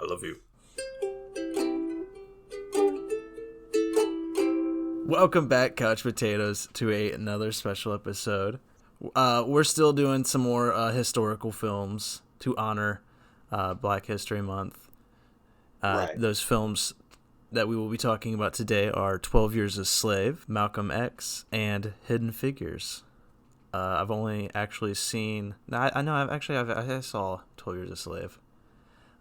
I love you. Welcome back, Couch Potatoes, to another special episode. We're still doing some more historical films to honor Black History Month. Right. Those films that we will be talking about today are 12 Years a Slave, Malcolm X, and Hidden Figures. I've only actually seen... I saw 12 Years a Slave.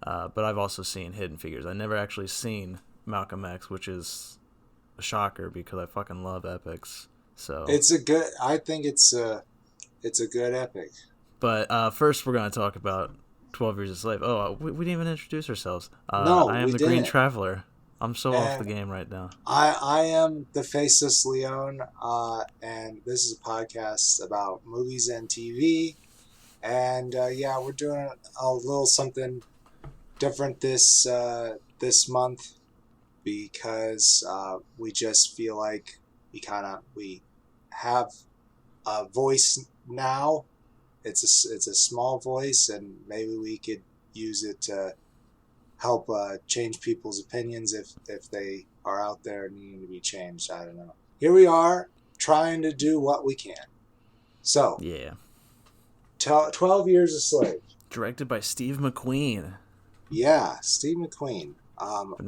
But I've also seen Hidden Figures. I never actually seen Malcolm X, which is a shocker because I fucking love epics. So I think it's a good epic. But first we're going to talk about 12 Years a Slave. Oh, we didn't even introduce ourselves. No, I am the Green Traveler. I'm so off the game right now. I am the Faceless Leon, and this is a podcast about movies and TV. And we're doing a little something different this month because we just feel like we have a voice now. It's a small voice, and maybe we could use it to help change people's opinions if they are out there needing to be changed. I don't know. Here we are trying to do what we can. So, yeah, 12 Years a Slave. Directed by Steve McQueen. Yeah, Steve McQueen. But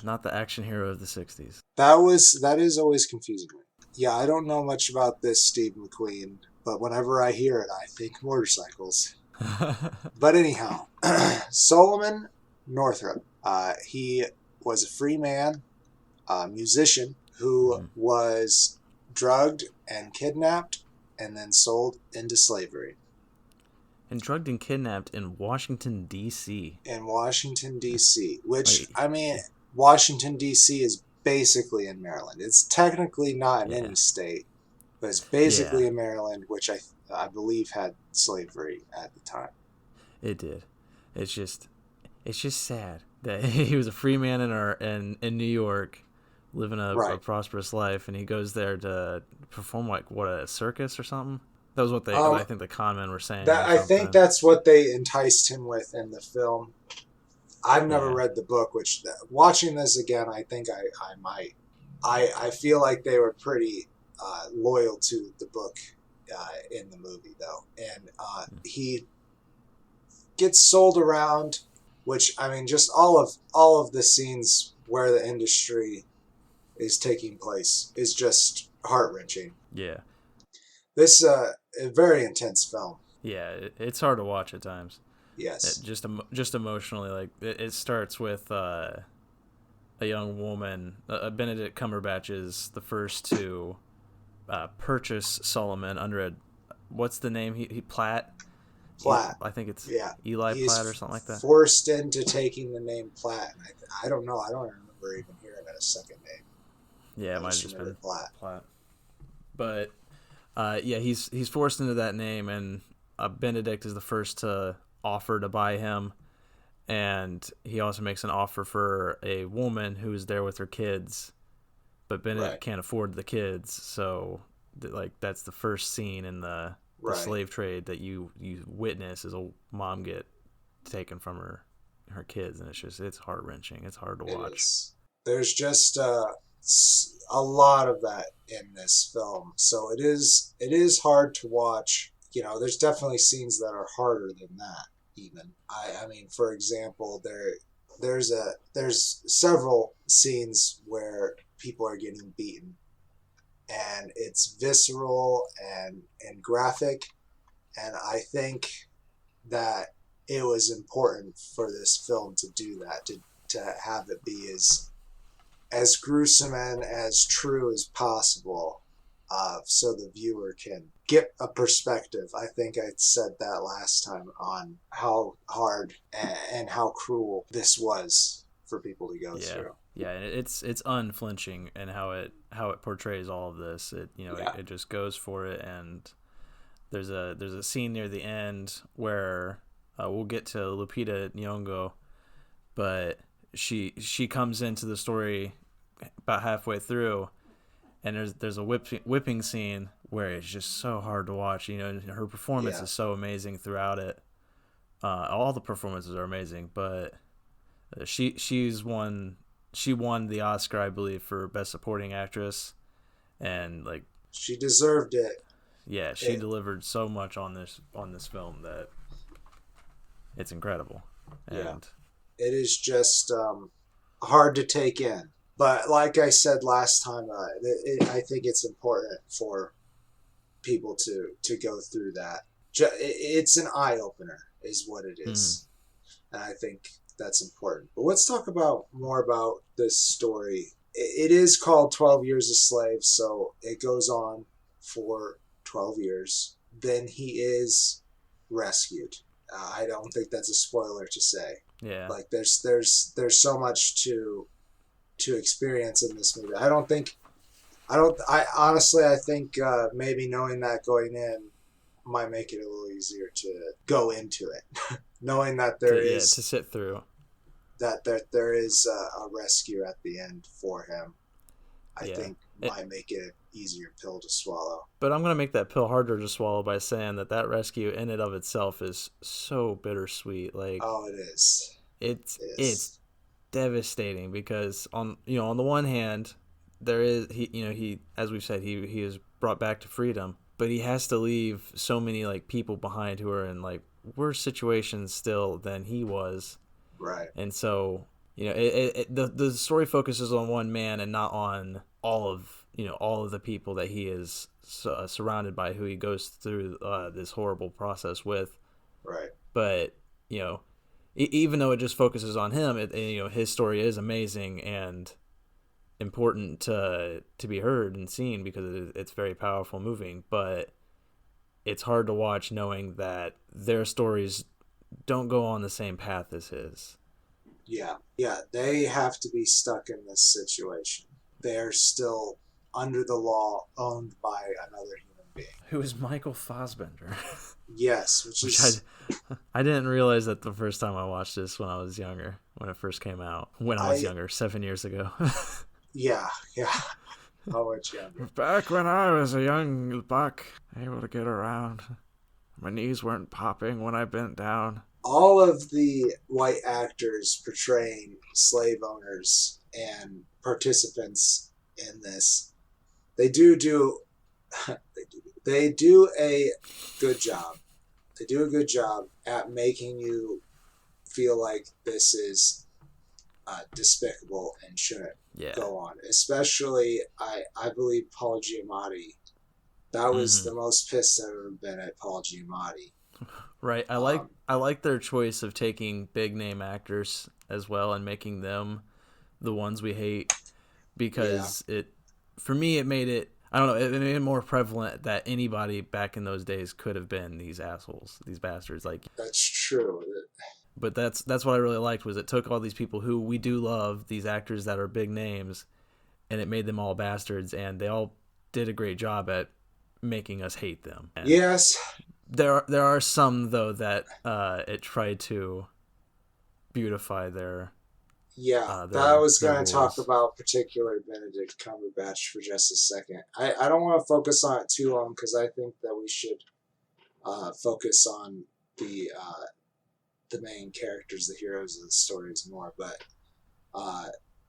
not the action hero of the 60s. That is always confusing me. Yeah, I don't know much about this Steve McQueen, but whenever I hear it, I think motorcycles. But anyhow, Solomon Northup. He was a free man, a musician who was drugged and kidnapped and then sold into slavery. And drugged and kidnapped in Washington, D.C. In Washington, D.C., which, Washington, D.C. is basically in Maryland. It's technically not in any state, but it's basically in Maryland, which I believe had slavery at the time. It did. It's just sad that he was a free man in New York, living a prosperous life, and he goes there to perform a circus or something. That was what I think the con men were saying. I think that's what they enticed him with in the film. I've never read the book, which watching this again, I think I might. I feel like they were pretty loyal to the book in the movie, though. And he gets sold around, which, I mean, just all of the scenes where the industry is taking place is just heart-wrenching. Yeah. This a very intense film. Yeah, it's hard to watch at times. Yes. Just emotionally, like it starts with a young woman. Benedict Cumberbatch is the first to purchase Solomon under what's the name? He Platt. I think it's Eli Platt or something like that. Forced into taking the name Platt. I don't know. I don't remember even hearing a second name. Yeah, it might have just been Platt. But he's forced into that name, and Benedict is the first to offer to buy him, and he also makes an offer for a woman who's there with her kids, but Benedict can't afford the kids, so that's the first scene in the slave trade that you witness as a mom get taken from her kids, and it's heart-wrenching. It's hard to watch. There's just a lot of that in this film, so it is hard to watch. You know, there's definitely scenes that are harder than that. Even I mean, for example, there's several scenes where people are getting beaten, and it's visceral and graphic, and I think that it was important for this film to do that, to have it be as gruesome and as true as possible, so the viewer can get a perspective. I think I said that last time on how hard and how cruel this was for people to go through. Yeah, and it's unflinching in how it portrays all of this. It just goes for it, and there's a scene near the end where we'll get to Lupita Nyong'o, but she comes into the story about halfway through, and there's a whipping scene where it's just so hard to watch. You know, her performance is so amazing throughout it. All the performances are amazing, but She won the Oscar, I believe, for Best Supporting Actress, and like She deserved it. yeah, she delivered so much on this film that it's incredible. Yeah, And it is just hard to take in. But like I said last time, I think it's important for people to go through that. It's an eye opener, is what it is, and I think that's important. But let's talk about more about this story. It is called 12 Years a Slave, so it goes on for 12 years. Then he is rescued. I don't think that's a spoiler to say. yeah, Like there's so much to experience in this movie. I honestly I think maybe knowing that going in might make it a little easier to go into it, knowing that to sit through. There is a rescue at the end for him. I Yeah, think might make it an easier pill to swallow. but I'm gonna make that pill harder to swallow by saying that rescue in and of itself is so bittersweet. Like Oh, it is. it's devastating because on the one hand there is he as we've said he is brought back to freedom, but he has to leave so many like people behind who are in like worse situations still than he was. Right. And so the story focuses on one man and not on all of the people that he is surrounded by, who he goes through this horrible process with. Right. But even though it just focuses on him, his story is amazing and important to be heard and seen because it's very powerful, moving. But it's hard to watch knowing that their stories don't go on the same path as his. Yeah, they have to be stuck in this situation. They're still under the law, owned by another human being. Who is Michael Fassbender? Yes, which I didn't realize that the first time I watched this when I was younger, when it first came out. When I was younger, 7 years ago. Yeah. How much younger? Back when I was a young buck, able to get around. My knees weren't popping when I bent down. All of the white actors portraying slave owners and participants in this, they do they do a good job. They do a good job at making you feel like this is despicable and shouldn't go on. Especially, I believe Paul Giamatti. That was the most pissed I've ever been at Paul Giamatti. Right. I like their choice of taking big name actors as well and making them the ones we hate, because for me it made it, I don't know, it made it more prevalent that anybody back in those days could have been these assholes, these bastards. Like that's true. But that's what I really liked, was it took all these people who we do love, these actors that are big names, and it made them all bastards, and they all did a great job at making us hate them. And yes. There are some though that it tried to beautify their I was going to talk about particularly Benedict Cumberbatch for just a second. I don't want to focus on it too long because I think that we should focus on the main characters, the heroes of the stories more. But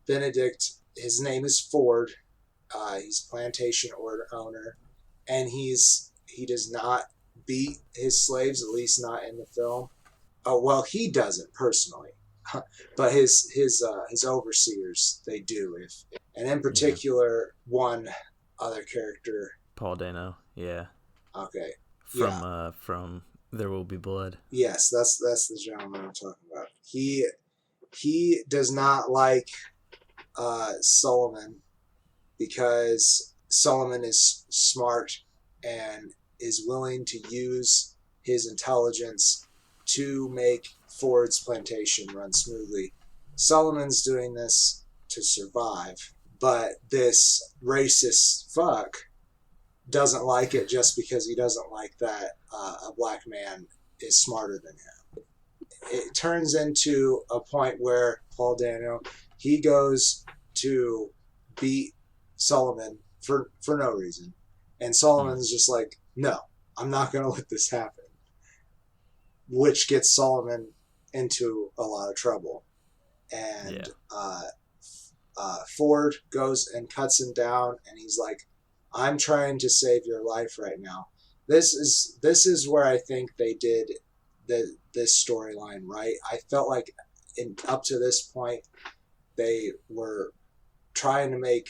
Benedict, his name is Ford. He's a plantation owner, and he does not beat his slaves, at least not in the film. Well, he doesn't personally, but his overseers, they do. And in particular, one other character, Paul Dano. Yeah. Okay. From There Will Be Blood. Yes, that's the gentleman I'm talking about. He does not like Solomon because Solomon is smart and is willing to use his intelligence to make Ford's plantation run smoothly. Solomon's doing this to survive, but this racist fuck doesn't like it just because he doesn't like that a black man is smarter than him. It turns into a point where Paul Dano, he goes to beat Solomon for no reason. And Solomon's just like, no, I'm not going to let this happen. Which gets Solomon into a lot of trouble. and Yeah. Ford goes and cuts him down, and he's like, "I'm trying to save your life right now." This is where I think they did this storyline right. I felt like up to this point they were trying to make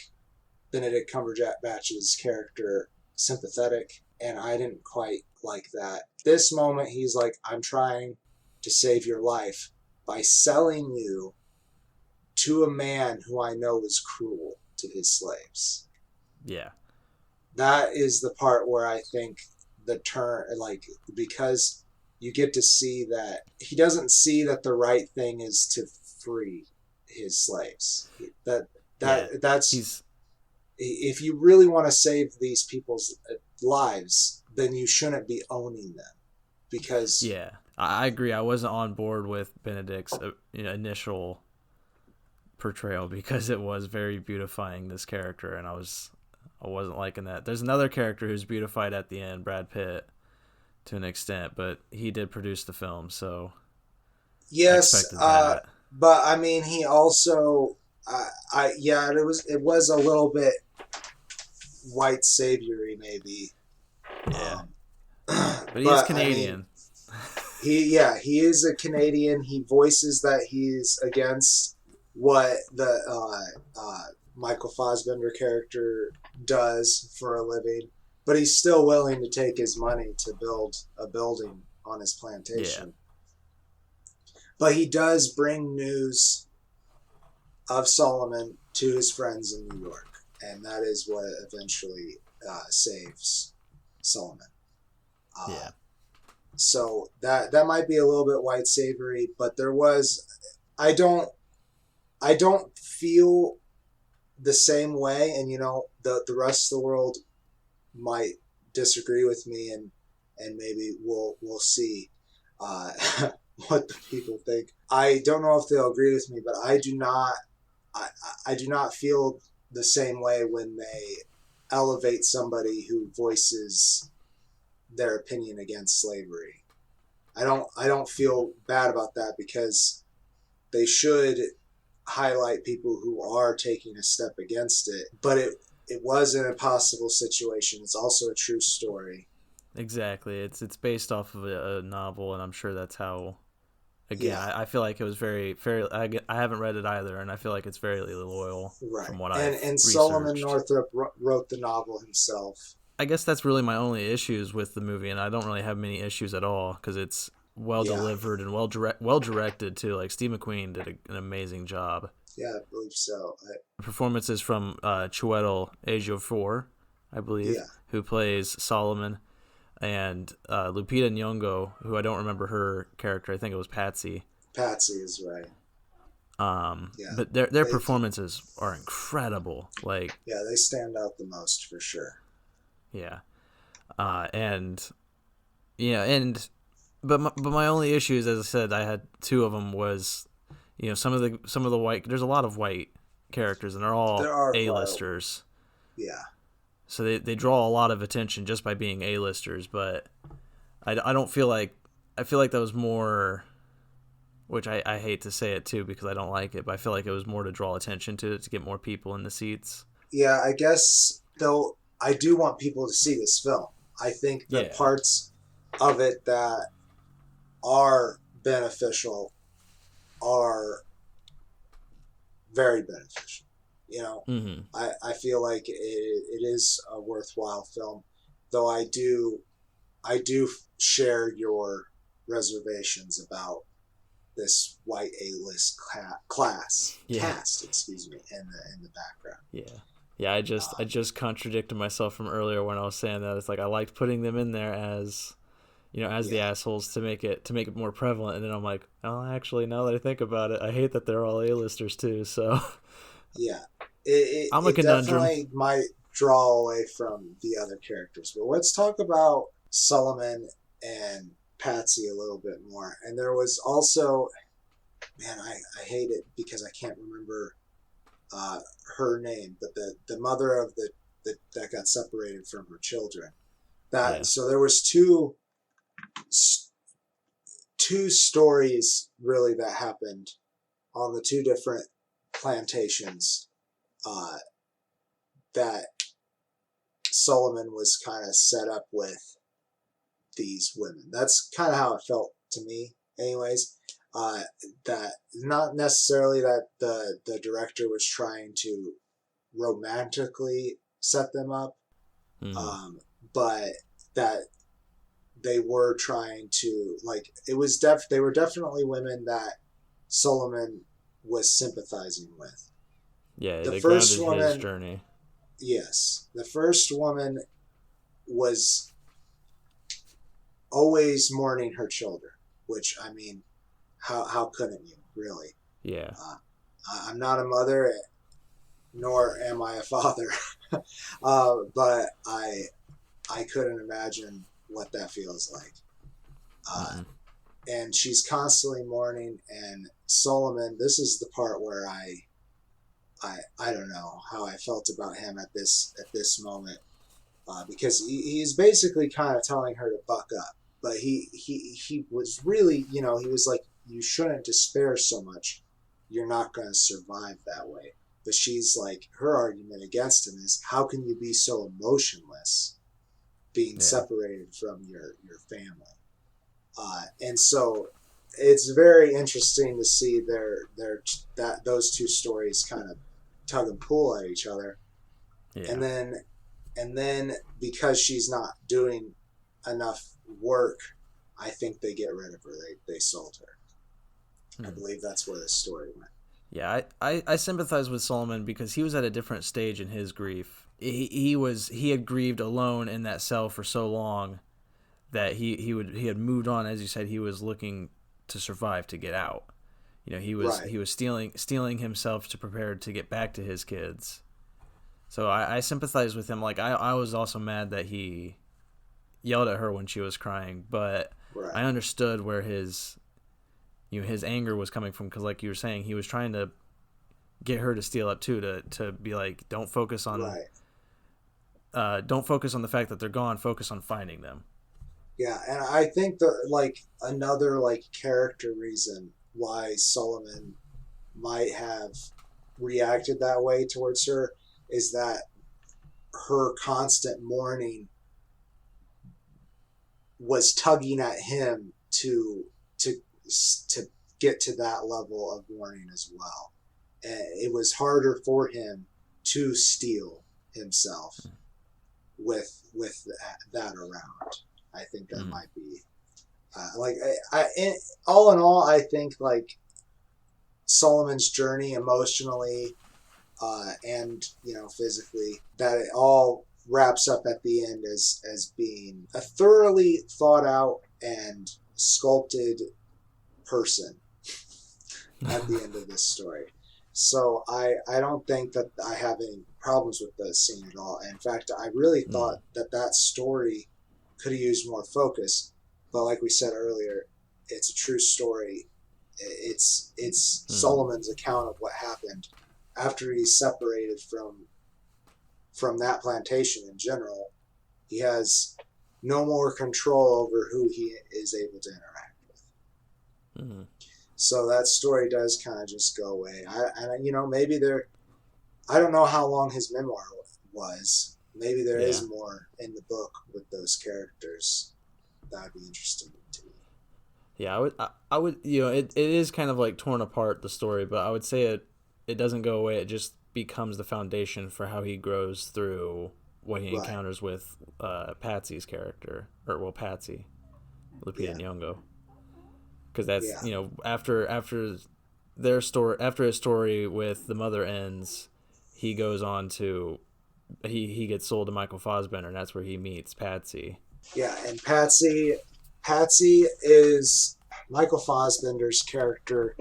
Benedict Cumberbatch's character sympathetic, and I didn't quite like that. This moment, he's like, "I'm trying to save your life by selling you to a man who I know is cruel to his slaves." Yeah. That is the part where I think the turn, like, because you get to see that he doesn't see that the right thing is to free his slaves. Yeah. That's He's if you really want to save these people's lives, then you shouldn't be owning them, because Yeah. I agree. I wasn't on board with Benedict's initial portrayal because it was very beautifying this character, and I wasn't liking that. There's another character who's beautified at the end, Brad Pitt, to an extent, but he did produce the film, so I yes, expected that. but I mean, he also, yeah, it was a little bit white saviory maybe, Yeah. um, But he is but I mean, Canadian. he is a Canadian. He voices that he's against what the Michael Fassbender character does for a living, but he's still willing to take his money to build a building on his Yeah. plantation. But he does bring news of Solomon to his friends in New York, and that is what eventually saves Solomon. Yeah. So that might be a little bit white savory, but there was, I don't feel the same way, and the rest of the world might disagree with me, and maybe we'll see uh, what the people think. I don't know if they'll agree with me, but I do not feel the same way when they elevate somebody who voices their opinion against slavery. I don't feel bad about that, because they should highlight people who are taking a step against it. But it was an impossible situation. It's also a true story. Exactly. It's based off of a novel, and I'm sure that's how. Again, Yeah, I feel like it was very fair. I haven't read it either, and I feel like it's very loyal right. from what And I've and Solomon researched. Northup wrote the novel himself. I guess that's really my only issues with the movie, and I don't really have many issues at all because it's well Yeah, delivered and well directed too. Like Steve McQueen did an amazing job. yeah, I believe so. Performances from Chiwetel Ejiofor, I believe, Yeah, who plays Solomon, and Lupita Nyong'o, who I don't remember her character. I think it was Patsy. Patsy is right. Yeah, But their they performances are incredible. Like, yeah they stand out the most for sure. yeah, and yeah, and but my only issues, as I said, I had two of them was, some of the white. There's a lot of white characters, and they're all There are quite A-listers, yeah. so they draw a lot of attention just by being A-listers. But I don't feel like I feel like that was more, which I hate to say it too because I don't like it, but I feel like it was more to draw attention to it to get more people in the seats. Yeah, I guess though I do want people to see this film. I think the Yeah. parts of it that are beneficial are very beneficial. Mm-hmm. I feel like it is a worthwhile film, though I do share your reservations about this white A-list Yeah. cast, excuse me, in the background. Yeah. Yeah, I just contradicted myself from earlier when I was saying that it's like I liked putting them in there as as the Yeah, assholes to make it more prevalent, and then I'm like, oh, actually, now that I think about it, I hate that they're all A-listers too. So yeah. It, it, I'm a it conundrum. definitely might draw away from the other characters. But let's talk about Solomon and Patsy a little bit more. And there was also, man, I hate it because I can't remember uh, her name, but the mother of the that got separated from her children. That Yeah. so there was two stories really that happened on the two different plantations that Solomon was kind of set up with these women. That's kind of how it felt to me, anyways. That not necessarily that the director was trying to romantically set them up, but that they were trying to, like, it was they were definitely women that Solomon was sympathizing with. Yeah, The they first grounded woman, his journey. yes, the first woman was always mourning her children, which, I mean, how couldn't you, really? Yeah. I'm not a mother, nor am I a father, but I couldn't imagine what that feels like. And she's constantly mourning, and Solomon, this is the part where I don't know how I felt about him at this moment, because he's basically kind of telling her to buck up, but he was really, he was like, you shouldn't despair so much, you're not going to survive that way. But she's like, her argument against him is, how can you be so emotionless being separated from your family? And so it's very interesting to see those two stories kind of tug and pull at each other. Yeah. And then because she's not doing enough work, I think they get rid of her. They sold her. I believe that's where the story went. Yeah, I sympathize with Solomon because he was at a different stage in his grief. He had grieved alone in that cell for so long that he had moved on. As you said, he was looking to survive, to get out. He was stealing himself to prepare to get back to his kids. So I sympathize with him. Like, I was also mad that he yelled at her when she was crying, but I understood where his anger was coming from, because, like you were saying, he was trying to get her to steal up too, to be like, don't focus on the fact that they're gone, focus on finding them. Yeah, and I think another character reason why Solomon might have reacted that way towards her is that her constant mourning was tugging at him to get to that level of mourning as well. And it was harder for him to steel himself with that around. I think that might be all in all, I think Solomon's journey emotionally and physically, that it all wraps up at the end as being a thoroughly thought out and sculpted person at the end of this story. So I don't think that I have any problems with the scene at all. In fact, I really thought that story could have used more focus, but like we said earlier, it's a true story. It's Solomon's account of what happened after he's separated from that plantation in general. He has no more control over who he is able to interact with. So that story does kind of just go away. Maybe I don't know how long his memoir was. Maybe there is more in the book with those characters. That would be interesting to me. Yeah, I would. It is kind of like torn apart, the story, but I would say it doesn't go away. It just becomes the foundation for how he grows through what he encounters with Patsy's character, Patsy, Lupita Nyong'o. Because that's after their story, after his story with the mother ends, he goes on to he gets sold to Michael Fassbender, and that's where he meets Patsy. Yeah, and Patsy is Michael Fassbender's character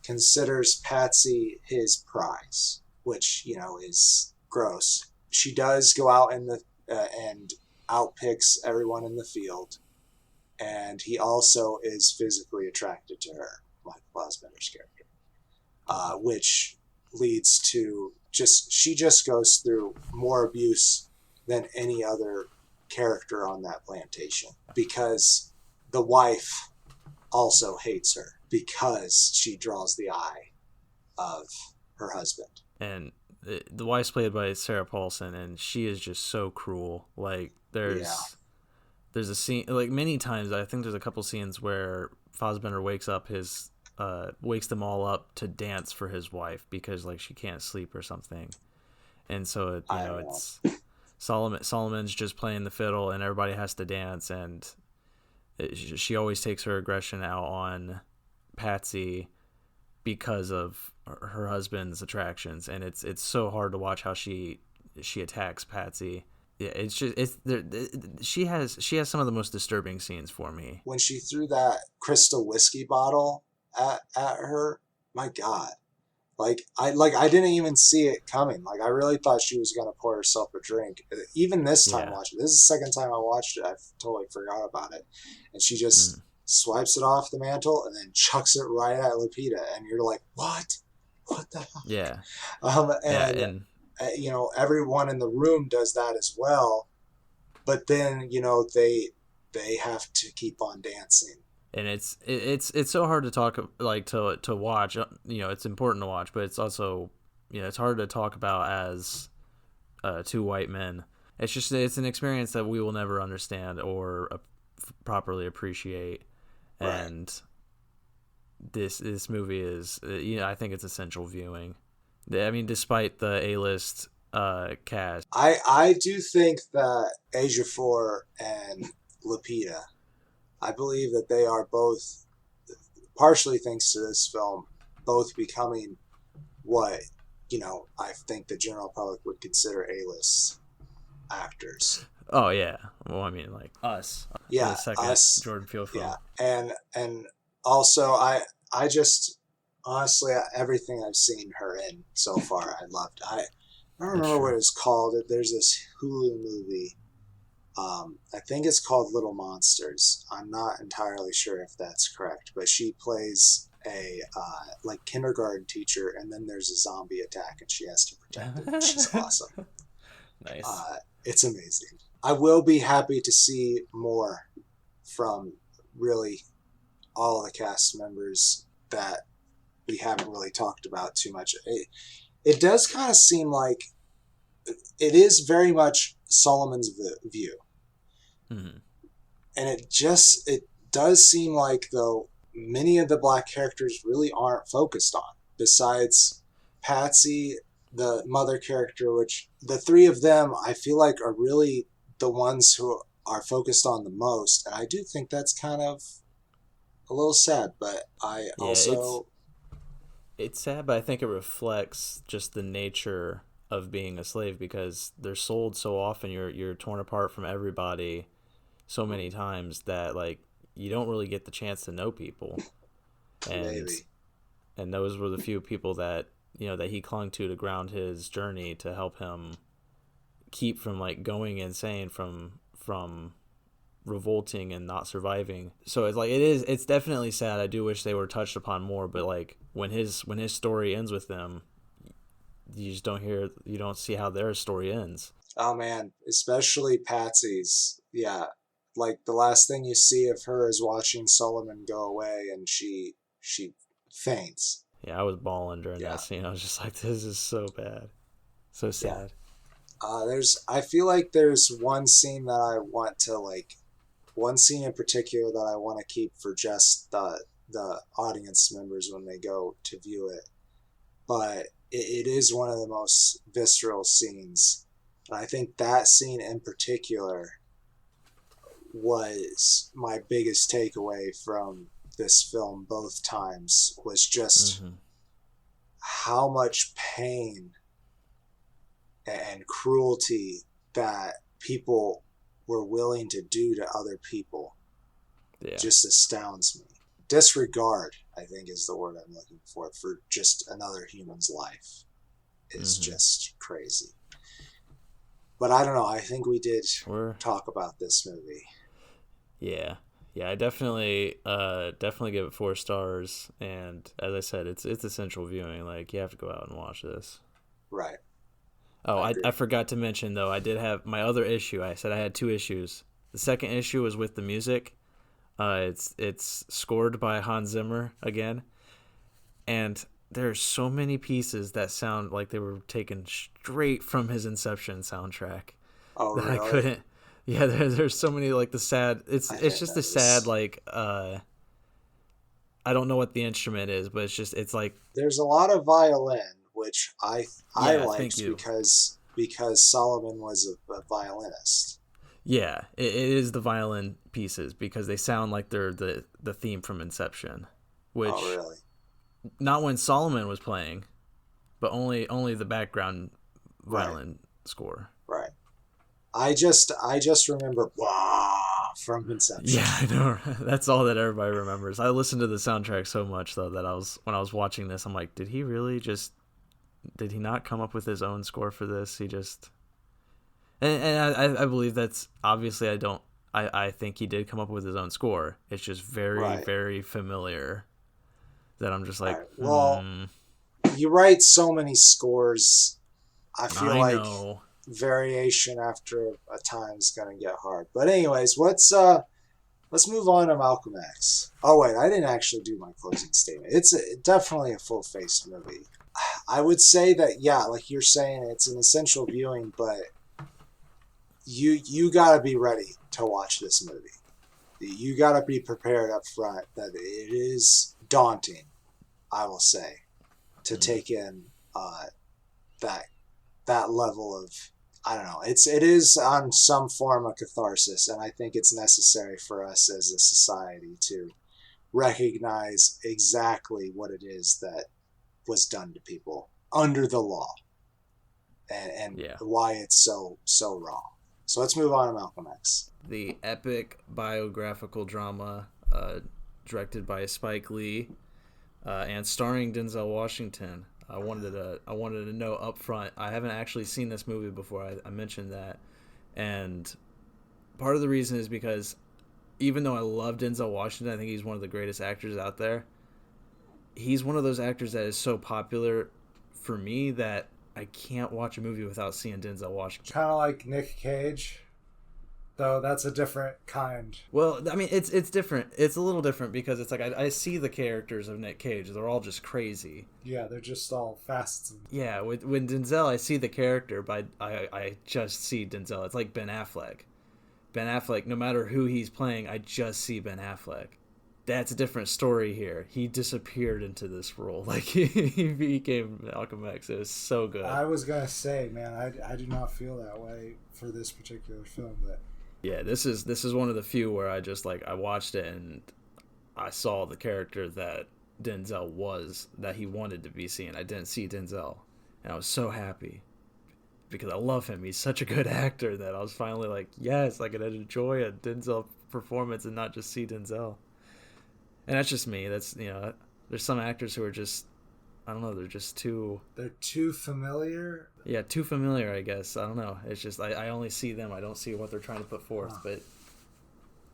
considers Patsy his prize, which is gross. She does go out in the and outpicks everyone in the field, and he also is physically attracted to her, Michael Fassbender's character, which leads to she just goes through more abuse than any other character on that plantation, because the wife also hates her because she draws the eye of her husband. And the wife's played by Sarah Paulson, and she is just so cruel. Like Yeah, there's a scene, like many times I think there's a couple scenes where Fassbender wakes them all up to dance for his wife because like she can't sleep or something. And so I don't know. it's Solomon's just playing the fiddle and everybody has to dance, and she always takes her aggression out on Patsy because of her husband's attractions, and it's so hard to watch how she attacks Patsy. Yeah, it's just it's there. She has some of the most disturbing scenes for me. When she threw that crystal whiskey bottle at her, my God. I didn't even see it coming. Like I really thought she was gonna pour herself a drink. Even this time Yeah. watching, this is the second time I watched it. I totally forgot about it, and she just Mm. swipes it off the mantle and then chucks it right at Lupita, and you're like, what? What the hell? Yeah. Yeah. And And everyone in the room does that as well, but then they have to keep on dancing. it's so hard to talk, like to watch. It's important to watch, but it's also it's hard to talk about as two white men. It's an experience that we will never understand or properly appreciate. Right. And this movie is I think it's essential viewing. I mean, despite the A-list cast. I do think that Ejiofor and Lupita, I believe that they are both, partially thanks to this film, both becoming what I think the general public would consider A-list actors. Oh yeah, well I mean like Us, the Yeah, second us. Jordan Peele film. Yeah, and also I just honestly everything I've seen her in so far I loved. I don't That's remember what true. it's called. There's this Hulu movie. I think it's called Little Monsters. I'm not entirely sure if that's correct, but she plays a like kindergarten teacher, and then there's a zombie attack, and she has to protect it. She's awesome. Nice. It's amazing. I will be happy to see more from really all the cast members that we haven't really talked about too much. It does kind of seem like it is very much Solomon's view, Mm-hmm. and it does seem like though many of the black characters really aren't focused on. Besides Patsy, the mother character, which the three of them I feel like are really the ones who are focused on the most, and I do think that's kind of a little sad. But I Yeah, also it's sad, but I think it reflects just the nature of being a slave because they're sold so often. You're torn apart from everybody so many times that like you don't really get the chance to know people. And maybe those were the few people that that he clung to ground his journey to help him keep from like going insane from revolting and not surviving. So it's like it's definitely sad. I do wish they were touched upon more, but like when his story ends with them, you don't see how their story ends. oh man, especially Patsy's. Yeah, like the last thing you see of her is watching Solomon go away, and she faints. Yeah, I was bawling during that Yeah, scene. I was just like, this is so bad, so yeah. sad. I feel like there's one scene that I want to like, one scene in particular that I want to keep for just the audience members when they go to view it. But it is one of the most visceral scenes. And I think that scene in particular was my biggest takeaway from this film both times was just Mm-hmm. how much pain and cruelty that people were willing to do to other people Yeah. just astounds me. Disregard, I think, is the word I'm looking for just another human's life is Mm-hmm. just crazy. But I don't know. I think we did We're talk about this movie. Yeah, yeah. I definitely give it 4 stars. And as I said, it's essential viewing. Like you have to go out and watch this. Right. Oh, I I agree. forgot to mention though. I did have my other issue. I said I had 2 issues. The second issue was with the music. It's scored by Hans Zimmer again, and there's so many pieces that sound like they were taken straight from his Inception soundtrack Oh, that I really? couldn't. Yeah, there's so many like the sad. I It's didn't just a sad notice. like I don't know what the instrument is, but it's like There's a lot of violin, which I yeah, thank liked you. because Solomon was a violinist. Yeah, it is the violin pieces because they sound like they're the theme from Inception, Oh, which really? not when Solomon was playing, but only the background Right, violin score. right. I just remember Wah from Inception. Yeah, I know. That's all that everybody remembers. I listened to the soundtrack so much though that when I was watching this, I'm like, did he not come up with his own score for this? He just and I believe that's obviously I think he did come up with his own score. It's just very Right, very familiar that I'm just like, right. Well, you write so many scores. I feel I like know. variation after a time is gonna get hard. But anyways, let's move on to Malcolm X. Oh wait, I didn't actually do my closing statement. Definitely a full-faced movie. I would say that yeah, like you're saying, it's an essential viewing, but you gotta be ready to watch this movie. You gotta be prepared up front that it is daunting. I will say to take in that that level of I don't know. It is on some form of catharsis, and I think it's necessary for us as a society to recognize exactly what it is that was done to people under the law, and Yeah. why it's so wrong. So let's move on to Malcolm X. The epic biographical drama directed by Spike Lee and starring Denzel Washington. I wanted to know up front. I haven't actually seen this movie before. I mentioned that, and part of the reason is because even though I love Denzel Washington, I think he's one of the greatest actors out there. He's one of those actors that is so popular for me that I can't watch a movie without seeing Denzel Washington. Kind of like Nick Cage, though that's a different kind. Well, I mean, it's different. It's a little different because it's like I see the characters of Nick Cage. They're all just crazy. Yeah, they're just all facets. Yeah, with Denzel, I see the character, but I just see Denzel. It's like Ben Affleck. Ben Affleck, no matter who he's playing, I just see Ben Affleck. That's a different story here. He disappeared into this role. Like, he became Malcolm X. It was so good. I was gonna say, man, I do not feel that way for this particular film, but Yeah, this is one of the few where I just like I watched it and I saw the character that Denzel was that he wanted to be seen. I didn't see Denzel, and I was so happy because I love him. He's such a good actor that I was finally like, yes, I could enjoy a Denzel performance and not just see Denzel. And that's just me. That's there's some actors who are just I don't know. They're just too they're too familiar. yeah too familiar. I guess I don't know. It's just I only see them. I don't see what they're trying to put forth. Huh.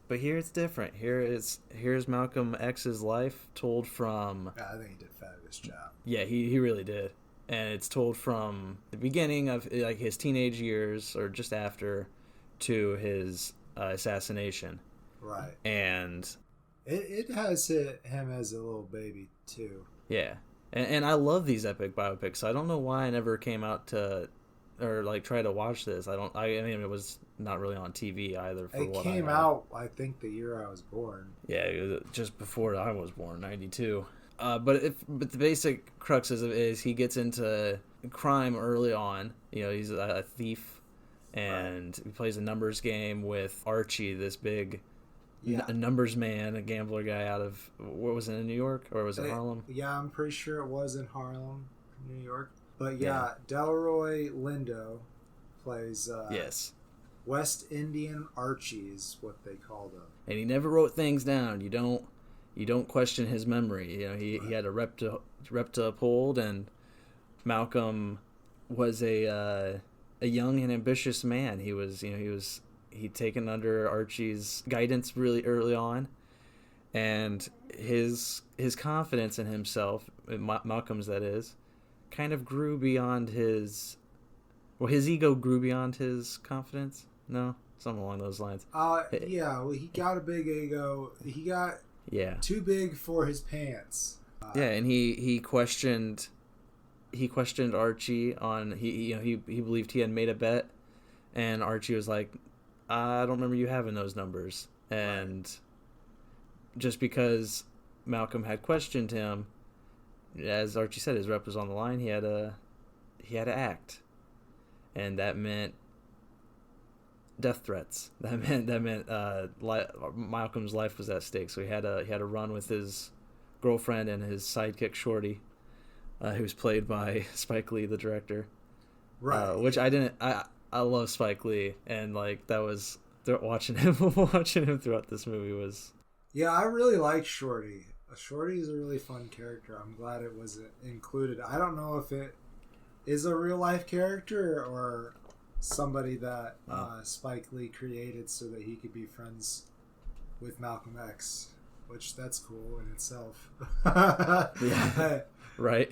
But here it's different. Here's Malcolm X's life told from Yeah, I think he did a fabulous job. yeah he really did, and it's told from the beginning of like his teenage years or just after to his assassination, Right. and It has hit him as a little baby too. yeah, and I love these epic biopics. So I don't know why I never came out to or like try to watch this. I mean it was not really on TV either. For It what came I had. out, I think, the year I was born. Yeah, it was just before I was born, 92. But the basic crux is he gets into crime early on. He's a thief, and he plays a numbers game with Archie, this big Yeah. numbers man, a gambler guy out of what was it in New York or was it Harlem? Yeah, I'm pretty sure it was in Harlem, New York. But yeah, Delroy Lindo plays Yes. West Indian Archie is what they called him. And he never wrote things down. You don't question his memory. He had a rep to uphold, and Malcolm was a young and ambitious man. He'd taken under Archie's guidance really early on, and his confidence in himself, Malcolm's that is, kind of grew beyond his ego grew beyond his confidence. No, something along those lines. Yeah, well, he got a big ego. He got Yeah. too big for his pants. Yeah, and he questioned Archie on he believed he had made a bet, and Archie was like, I don't remember you having those numbers, and just because Malcolm had questioned him, as Archie said, his rep was on the line. He had to act, and that meant death threats. That meant Malcolm's life was at stake. So he had to run with his girlfriend and his sidekick Shorty, who was played by Spike Lee, the director. Right. Which I didn't. I love Spike Lee, and like that was watching him throughout this movie was. Yeah, I really like Shorty. Shorty is a really fun character. I'm glad it was included. I don't know if it is a real life character or somebody that Spike Lee created so that he could be friends with Malcolm X, which that's cool in itself. Yeah, right.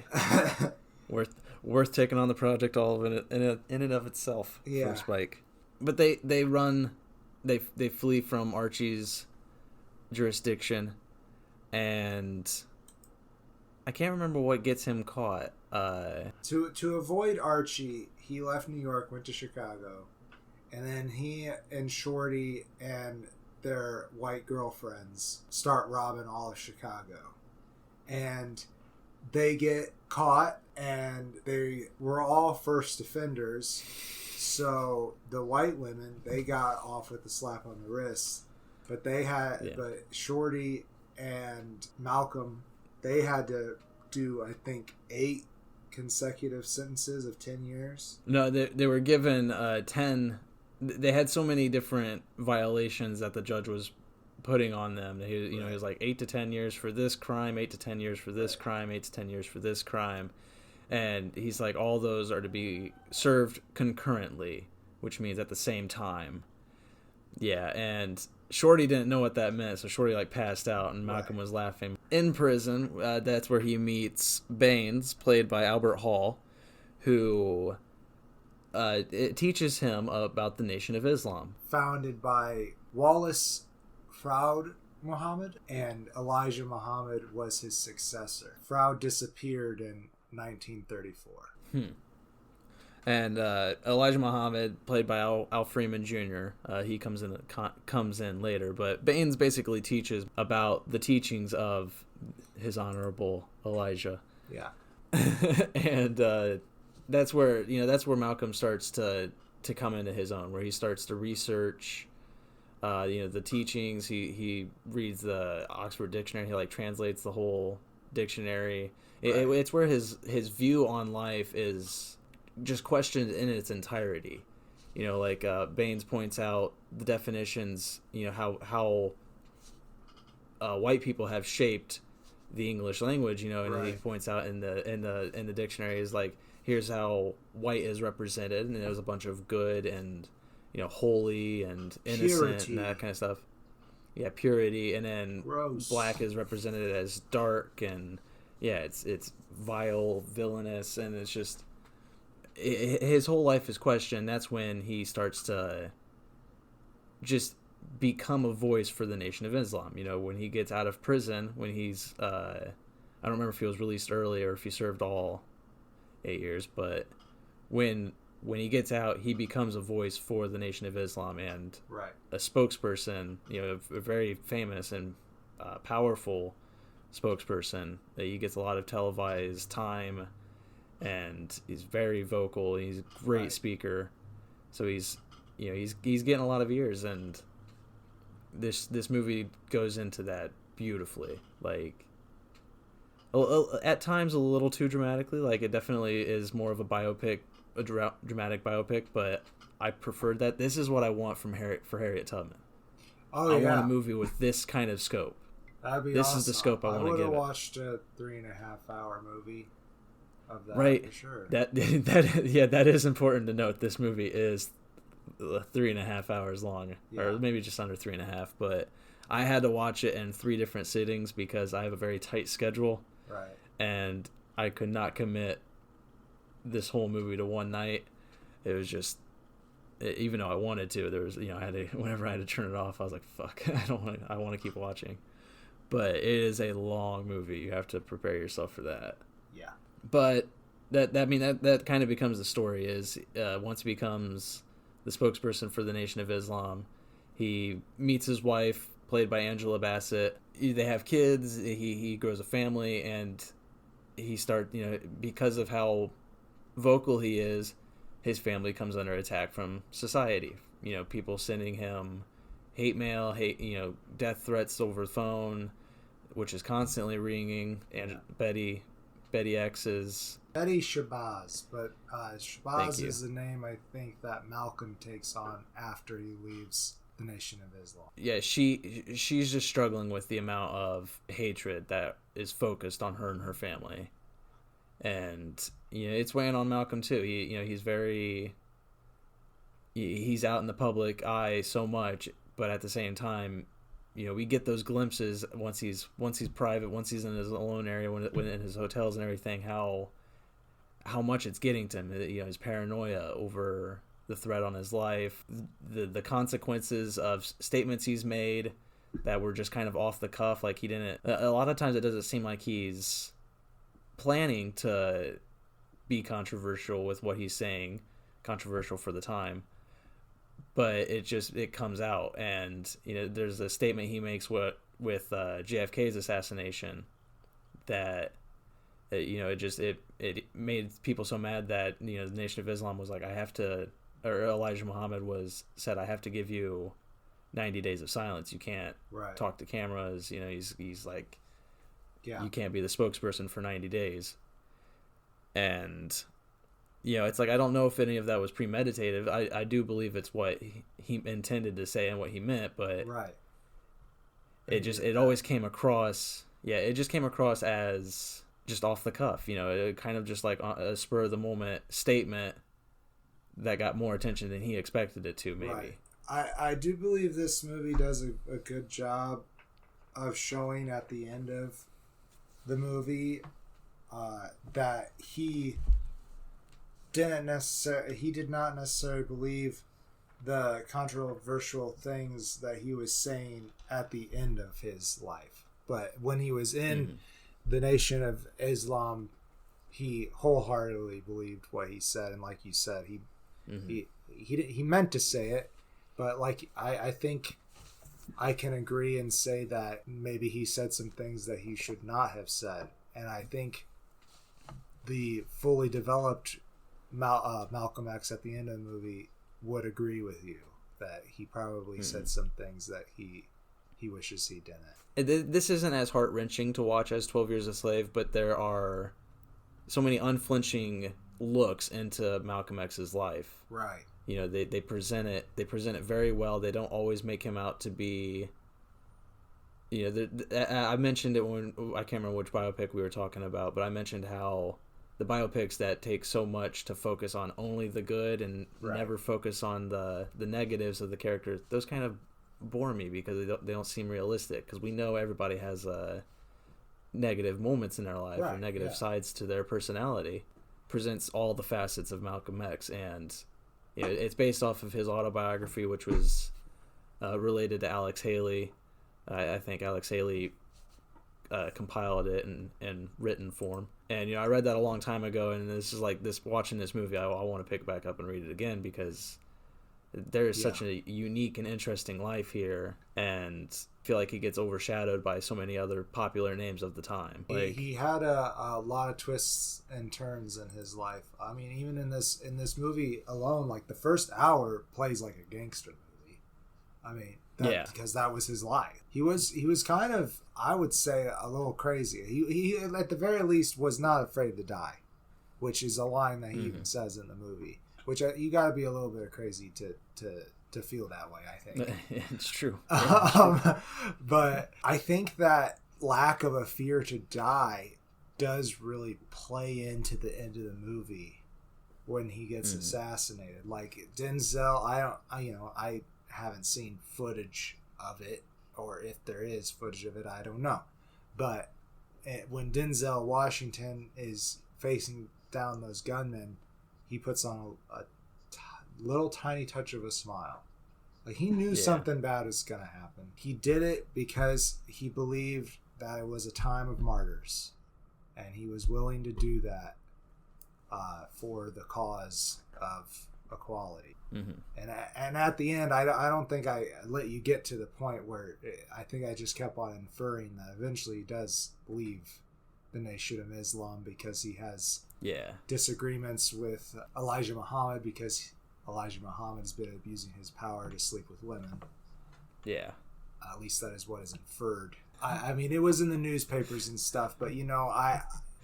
Worth taking on the project all of it in and of itself for Spike. But they flee from Archie's jurisdiction, and I can't remember what gets him caught. To avoid Archie, he left New York, went to Chicago, and then he and Shorty and their white girlfriends start robbing all of Chicago. And they get caught, and they were all first offenders. So the white women, they got off with a slap on the wrist. But but Shorty and Malcolm, they had to do, I think, 8 consecutive sentences of 10 years. No, they were given 10. They had so many different violations that the judge was putting on them. He was like 8 to 10 years for this crime, 8 to 10 years for this crime, 8 to 10 years for this crime. And he's like, all those are to be served concurrently, which means at the same time. Yeah, and Shorty didn't know what that meant, so Shorty like passed out, and Malcolm was laughing. In prison, that's where he meets Baines, played by Albert Hall, who it teaches him about the Nation of Islam, founded by Wallace Froude Muhammad, and Elijah Muhammad was his successor. Froude disappeared in 1934. And Elijah Muhammad, played by Al Freeman Jr., he comes in later. But Baines basically teaches about the teachings of his honorable Elijah. Yeah. And that's where Malcolm starts to come into his own, where he starts to research the teachings. He reads the Oxford Dictionary. He like translates the whole dictionary. It's where his view on life is just questioned in its entirety. Baines points out the definitions, how white people have shaped the English language, and he points out in the dictionary is like, here's how white is represented, and there's a bunch of good and holy and innocent, purity, and that kind of stuff. Yeah, purity, and then gross. Black is represented as dark, and it's vile, villainous, and it's just his whole life is questioned. That's when he starts to just become a voice for the Nation of Islam. When he gets out of prison, when he's I don't remember if he was released early or if he served all 8 years, but when he gets out, he becomes a voice for the Nation of Islam and a spokesperson, a very famous and powerful spokesperson. He gets a lot of televised time, and he's very vocal. He's a great speaker, so he's getting a lot of ears, and this movie goes into that beautifully. Like, at times a little too dramatically. Like, it definitely is more of a biopic, a dramatic biopic, but I preferred that. This is what I want for Harriet Tubman. I want a movie with this kind of scope. That'd be this awesome. Is the scope I want to give it. I would have watched a 3.5-hour movie of that, right? For sure. That is important to note. This movie is 3.5 hours long, or maybe just under 3.5. But I had to watch it in 3 different sittings because I have a very tight schedule, right? And I could not commit this whole movie to one night. It was just, even though I wanted to, there was, whenever I had to turn it off, I was like, fuck, I want to keep watching. but it is a long movie. You have to prepare yourself for that. Yeah. But that kind of becomes the story. Is once he becomes the spokesperson for the Nation of Islam, he meets his wife, played by Angela Bassett. They have kids. He grows a family, and he because of how vocal he is, his family comes under attack from society. People sending him hate mail, death threats over the phone, which is constantly ringing. And Betty X is Betty Shabazz, but Shabazz is the name I think that Malcolm takes on after he leaves the Nation of Islam. Yeah, she's just struggling with the amount of hatred that is focused on her and her family, and it's weighing on Malcolm too. He's out in the public eye so much, but at the same time, we get those glimpses once he's private, once he's in his alone area, when in his hotels and everything, how much it's getting to him. His paranoia over the threat on his life, the consequences of statements he's made that were just kind of off the cuff. Like he didn't. A lot of times it doesn't seem like he's planning to be controversial with what he's saying, controversial for the time. But it comes out, and there's a statement he makes with JFK's assassination that it made people so mad that the Nation of Islam was like, or Elijah Muhammad said, I have to give you 90 days of silence. You can't talk to cameras. He's like, you can't be the spokesperson for 90 days. And it's like, I don't know if any of that was premeditated. I do believe it's what he intended to say and what he meant, but it always came across. Yeah, it just came across as just off the cuff. It kind of just like a spur of the moment statement that got more attention than he expected it to. Maybe. Right. I do believe this movie does a good job of showing at the end of the movie that he did not necessarily believe the controversial things that he was saying at the end of his life, but when he was in the Nation of Islam, he wholeheartedly believed what he said. And like you said, he meant to say it, but like I think I can agree and say that maybe he said some things that he should not have said. And I think the fully developed Malcolm X at the end of the movie would agree with you that he probably said some things that he wishes he didn't. This isn't as heart-wrenching to watch as 12 Years a Slave, but there are so many unflinching looks into Malcolm X's life. Right. They present it very well. They don't always make him out to be. I mentioned it when I can't remember which biopic we were talking about, but I mentioned how the biopics that take so much to focus on only the good and never focus on the negatives of the characters, those kind of bore me because they don't seem realistic, because we know everybody has negative moments in their life or negative sides to their personality. Presents all the facets of Malcolm X, and it's based off of his autobiography, which was related to Alex Haley. I think Alex Haley compiled it in written form. And I read that a long time ago, and this is like watching this movie, I want to pick back up and read it again, because there is such a unique and interesting life here, and I feel like he gets overshadowed by so many other popular names of the time. He had a lot of twists and turns in his life. I mean, even in this movie alone, like the first hour plays like a gangster movie. I mean, because that was his life. He was kind of, I would say, a little crazy. He at the very least was not afraid to die, which is a line that he even says in the movie. Which you got to be a little bit crazy to feel that way, I think. It's true. But I think that lack of a fear to die does really play into the end of the movie when he gets assassinated. Like Denzel, I haven't seen footage of it, or if there is footage of it, I don't know. But when Denzel Washington is facing down those gunmen, he puts on a little tiny touch of a smile. Like, he knew something bad was going to happen. He did it because he believed that it was a time of martyrs, and he was willing to do that for the cause of equality. Mm-hmm. And at the end, I don't think I let you get to the point where I think I just kept on inferring that eventually he does leave the Nation of Islam because he has disagreements with Elijah Muhammad, because Elijah Muhammad has been abusing his power to sleep with women. Yeah. At least that is what is inferred. I mean, it was in the newspapers and stuff, but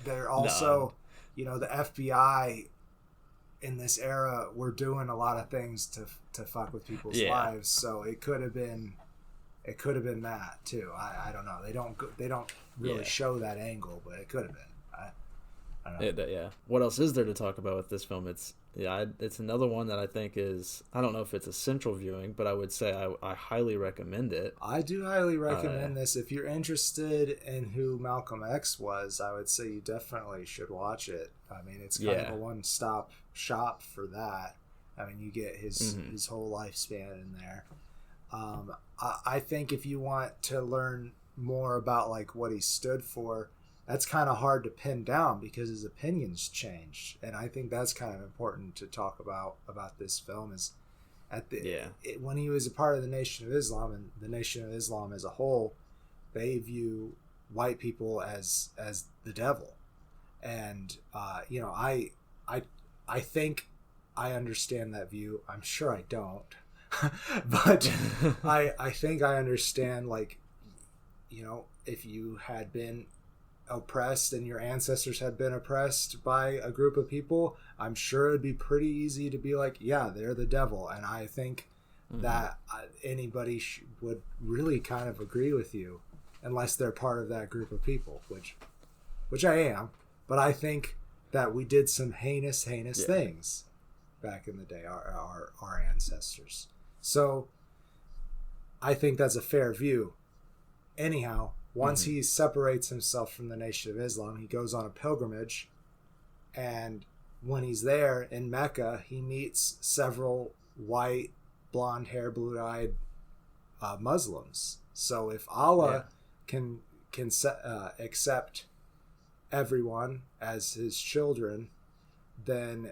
they're also, the FBI in this era were doing a lot of things to fuck with people's lives. So it could have been that too. I don't know. They don't really show that angle, but it could have been. I don't know. What else is there to talk about with this film? It's another one that I think is, I don't know if it's a central viewing, but I would say I highly recommend it. I do highly recommend this. If you're interested in who Malcolm X was, I would say you definitely should watch it. I mean, it's kind of a one-stop shop for that. I mean, you get his whole lifespan in there. I think if you want to learn more about like what he stood for, that's kind of hard to pin down because his opinions changed, and I think that's kind of important to talk about this film. Is when he was a part of the Nation of Islam, and the Nation of Islam as a whole, they view white people as the devil, and I think I understand that view. I'm sure I don't, but I think I understand, like, if you had been oppressed and your ancestors had been oppressed by a group of people, I'm sure it'd be pretty easy to be like, yeah, they're the devil. And I think that anybody would really kind of agree with you, unless they're part of that group of people, which I am. But I think that we did some heinous things back in the day, our ancestors. So I think that's a fair view. Anyhow, once he separates himself from the Nation of Islam, he goes on a pilgrimage, and when he's there in Mecca, he meets several white, blonde hair, blue-eyed Muslims. So if Allah can accept everyone as his children, then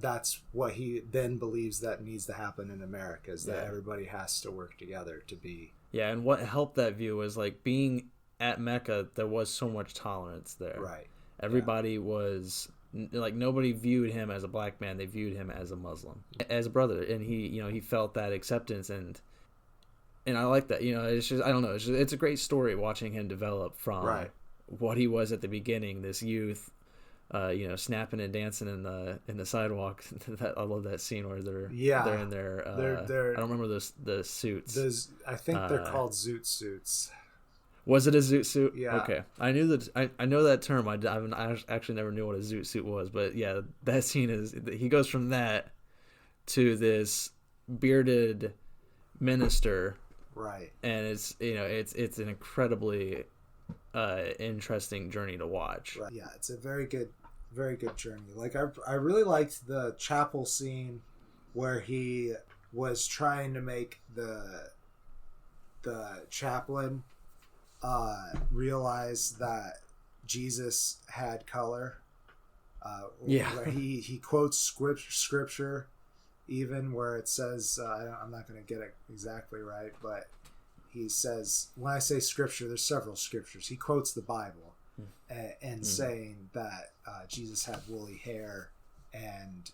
that's what he then believes that needs to happen in America, is that everybody has to work together to be. Yeah, and what helped that view was, like, being at Mecca, there was so much tolerance there. Right. Everybody was, like, nobody viewed him as a black man. They viewed him as a Muslim, as a brother. And he felt that acceptance. And I like that. It's just, I don't know. It's a great story watching him develop from what he was at the beginning, this youth, snapping and dancing in the sidewalk. I love that scene where they're in their I don't remember the suits. I think they're called zoot suits. Was it a zoot suit? Yeah. Okay, I knew that. I know that term. I actually never knew what a zoot suit was, but yeah, that scene is, he goes from that to this bearded minister, right? And it's it's an incredibly interesting journey to watch. Right. Yeah, it's a very good journey. Like, I really liked the chapel scene where he was trying to make the chaplain realize that Jesus had color. Where he quotes scripture, even where it says, I'm not going to get it exactly right, but he says, when I say scripture, there's several scriptures. He quotes the Bible and saying that Jesus had woolly hair and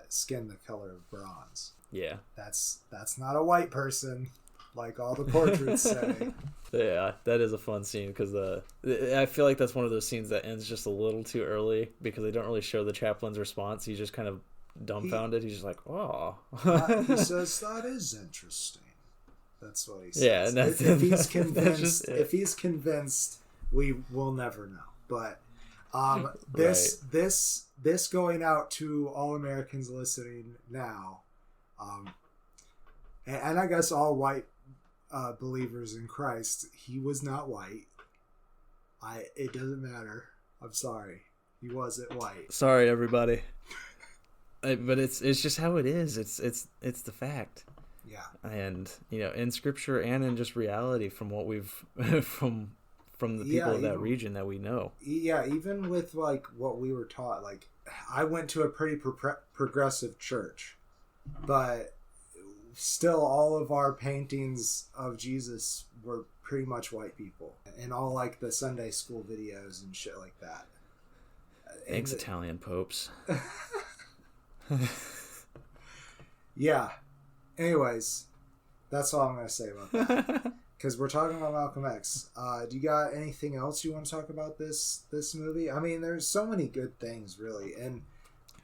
skin the color of bronze. Yeah. That's not a white person, like all the portraits say. Yeah, that is a fun scene, because I feel like that's one of those scenes that ends just a little too early, because they don't really show the chaplain's response. He's just kind of dumbfounded. He's just like, oh. He says, that is interesting. That's what he says. Yeah, and if he's convinced, we will never know. But this going out to all Americans listening now, and I guess all white believers in Christ, he was not white. It doesn't matter. I'm sorry, he wasn't white. Sorry, everybody. But it's just how it is. It's the fact. Yeah. And in scripture and in just reality from what we've from the people of that region that we know. Yeah, even with like what we were taught, like I went to a pretty progressive church, but still all of our paintings of Jesus were pretty much white people, and all like the Sunday school videos and shit like that. Thanks, Italian popes. Yeah. Anyways, that's all I'm going to say about that. Because we're talking about Malcolm X. Do you got anything else you want to talk about this movie? I mean, there's so many good things, really. And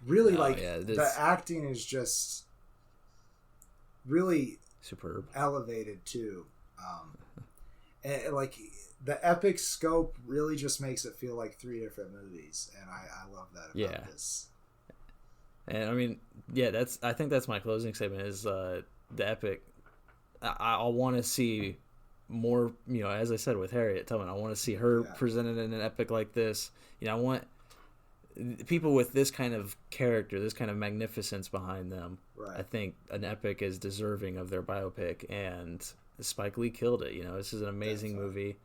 really, the acting is just really superb, elevated, too. And, like, the epic scope really just makes it feel like 3 different movies. And I love that about this. And I mean, I think that's my closing statement is the epic. I want to see more, as I said with Harriet Tubman, I want to see her presented in an epic like this. I want people with this kind of character, this kind of magnificence behind them. Right. I think an epic is deserving of their biopic, and Spike Lee killed it. This is an amazing movie.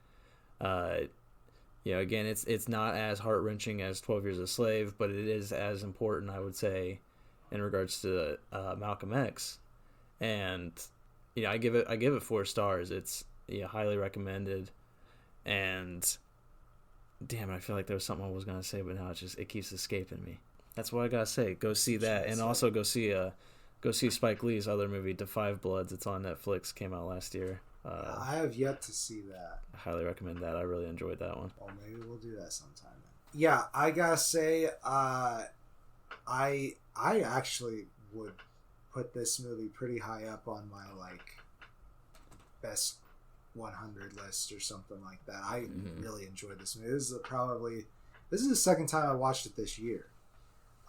Again, it's not as heart-wrenching as 12 Years a Slave, but it is as important, I would say, in regards to Malcolm X. And I give it 4 stars. It's highly recommended. And damn it, I feel like there was something I was gonna say, but now it keeps escaping me. That's what I gotta say. Go see that, and also go see Spike Lee's other movie, Da 5 Bloods. It's on Netflix. Came out last year. I have yet to see that. I highly recommend that. I really enjoyed that one. Well, maybe we'll do that sometime. Yeah, I gotta say, I actually would put this movie pretty high up on my best 100 list or something like that. I really enjoyed this movie. This is the second time I watched it this year.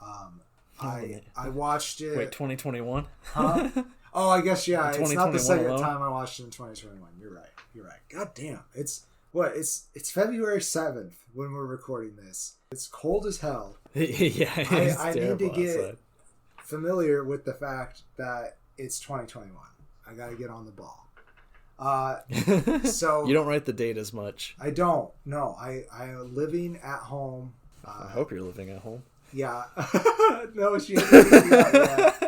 I watched it. Wait, 2021? Huh? Oh, I guess it's not the second time I watched it in 2021. You're right. God damn, it's February 7th when we're recording this. It's cold as hell. Yeah, I need to get familiar with the fact that it's 2021. I gotta get on the ball. So you don't write the date as much. I don't. No, I am living at home. I hope you're living at home. Yeah. No, she hasn't yet.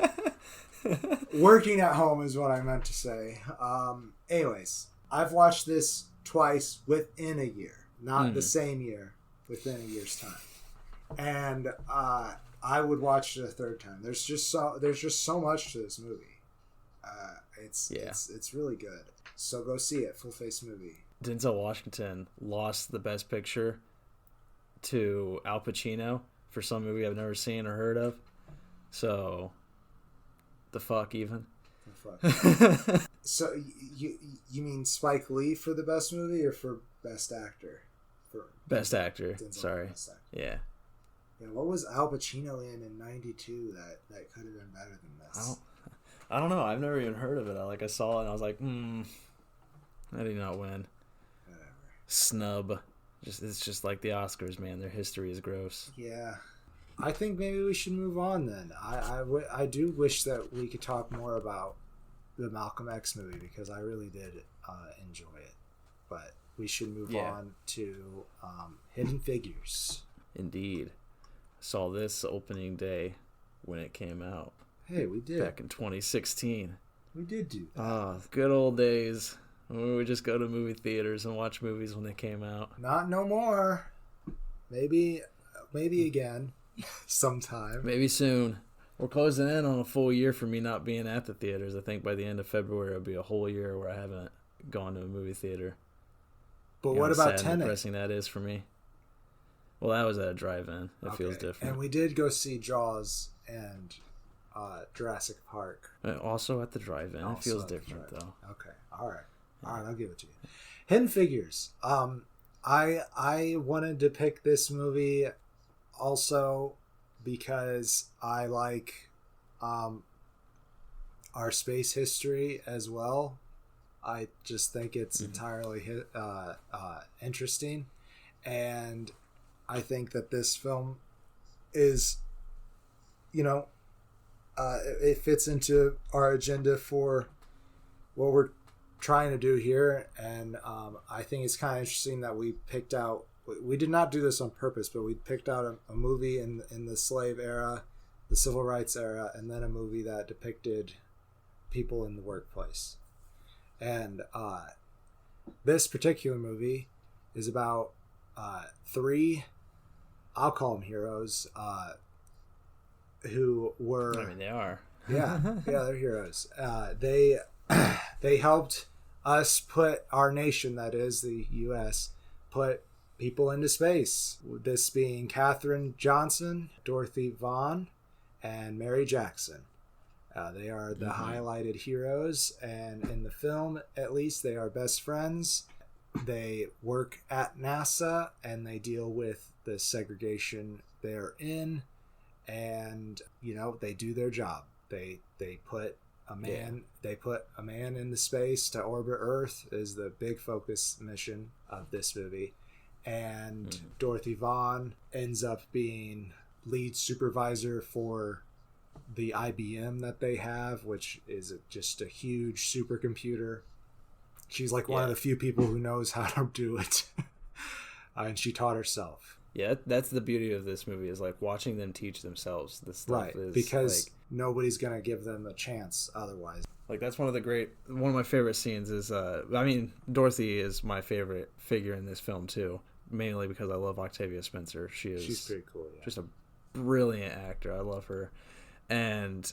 Working at home is what I meant to say. Anyways, I've watched this twice within a year, not the same year, within a year's time, and I would watch it a third time. There's just so much to this movie. It's really good. So go see it. Full Face movie. Denzel Washington lost the Best Picture to Al Pacino for some movie I've never seen or heard of. So, the fuck even. The fuck. So you mean Spike Lee for the best movie or for Best Actor? For Best Actor. Denzel, sorry. Best Actor. Yeah. Yeah. What was Al Pacino in '92 that could have been better than this? I don't know. I've never even heard of it. I saw it and I was like, I did not win. Whatever. Snub. It's just like the Oscars, man. Their history is gross. Yeah. I think maybe we should move on then. I do wish that we could talk more about the Malcolm X movie because I really did enjoy it. But we should move on to Hidden Figures. Indeed. Saw this opening day when it came out. Hey, we did. Back in 2016. We did do that. Oh, good old days. When we would just go to movie theaters and watch movies when they came out. Not no more. Maybe again sometime. Maybe soon. We're closing in on a full year for me not being at the theaters. I think by the end of February it'll be a whole year where I haven't gone to a movie theater. But what about Tenet? Depressing that is for me. Well, that was at a drive-in. It feels different. And we did go see Jaws and Jurassic Park. Also at the drive-in. It feels different though. Okay. All right, I'll give it to you. Hidden Figures. I wanted to pick this movie also because I like our space history as well. I just think it's entirely interesting, and I think that this film is, it fits into our agenda for what we're trying to do here, and I think it's kind of interesting that we picked out. We did not do this on purpose, but we picked out a movie in the slave era, the civil rights era, and then a movie that depicted people in the workplace. And this particular movie is about three, I'll call them heroes, who were... I mean, they are. Yeah, they're heroes. They helped us put our nation, that is the U.S., put people into space. This being Katherine Johnson, Dorothy Vaughan, and Mary Jackson. They are the highlighted heroes, and in the film, at least, they are best friends. They work at NASA, and they deal with the segregation they're in, and they do their job. They put a man into space to orbit Earth is the big focus mission of this movie. And Dorothy Vaughan ends up being lead supervisor for the IBM that they have, which is just a huge supercomputer. She's like one of the few people who knows how to do it. And she taught herself. Yeah, that's the beauty of this movie, is like watching them teach themselves this stuff. Right, because nobody's going to give them a chance otherwise. Like, that's one of my favorite scenes is, Dorothy is my favorite figure in this film too, mainly because I love Octavia Spencer. She's pretty cool, yeah. Just a brilliant actor. I love her. And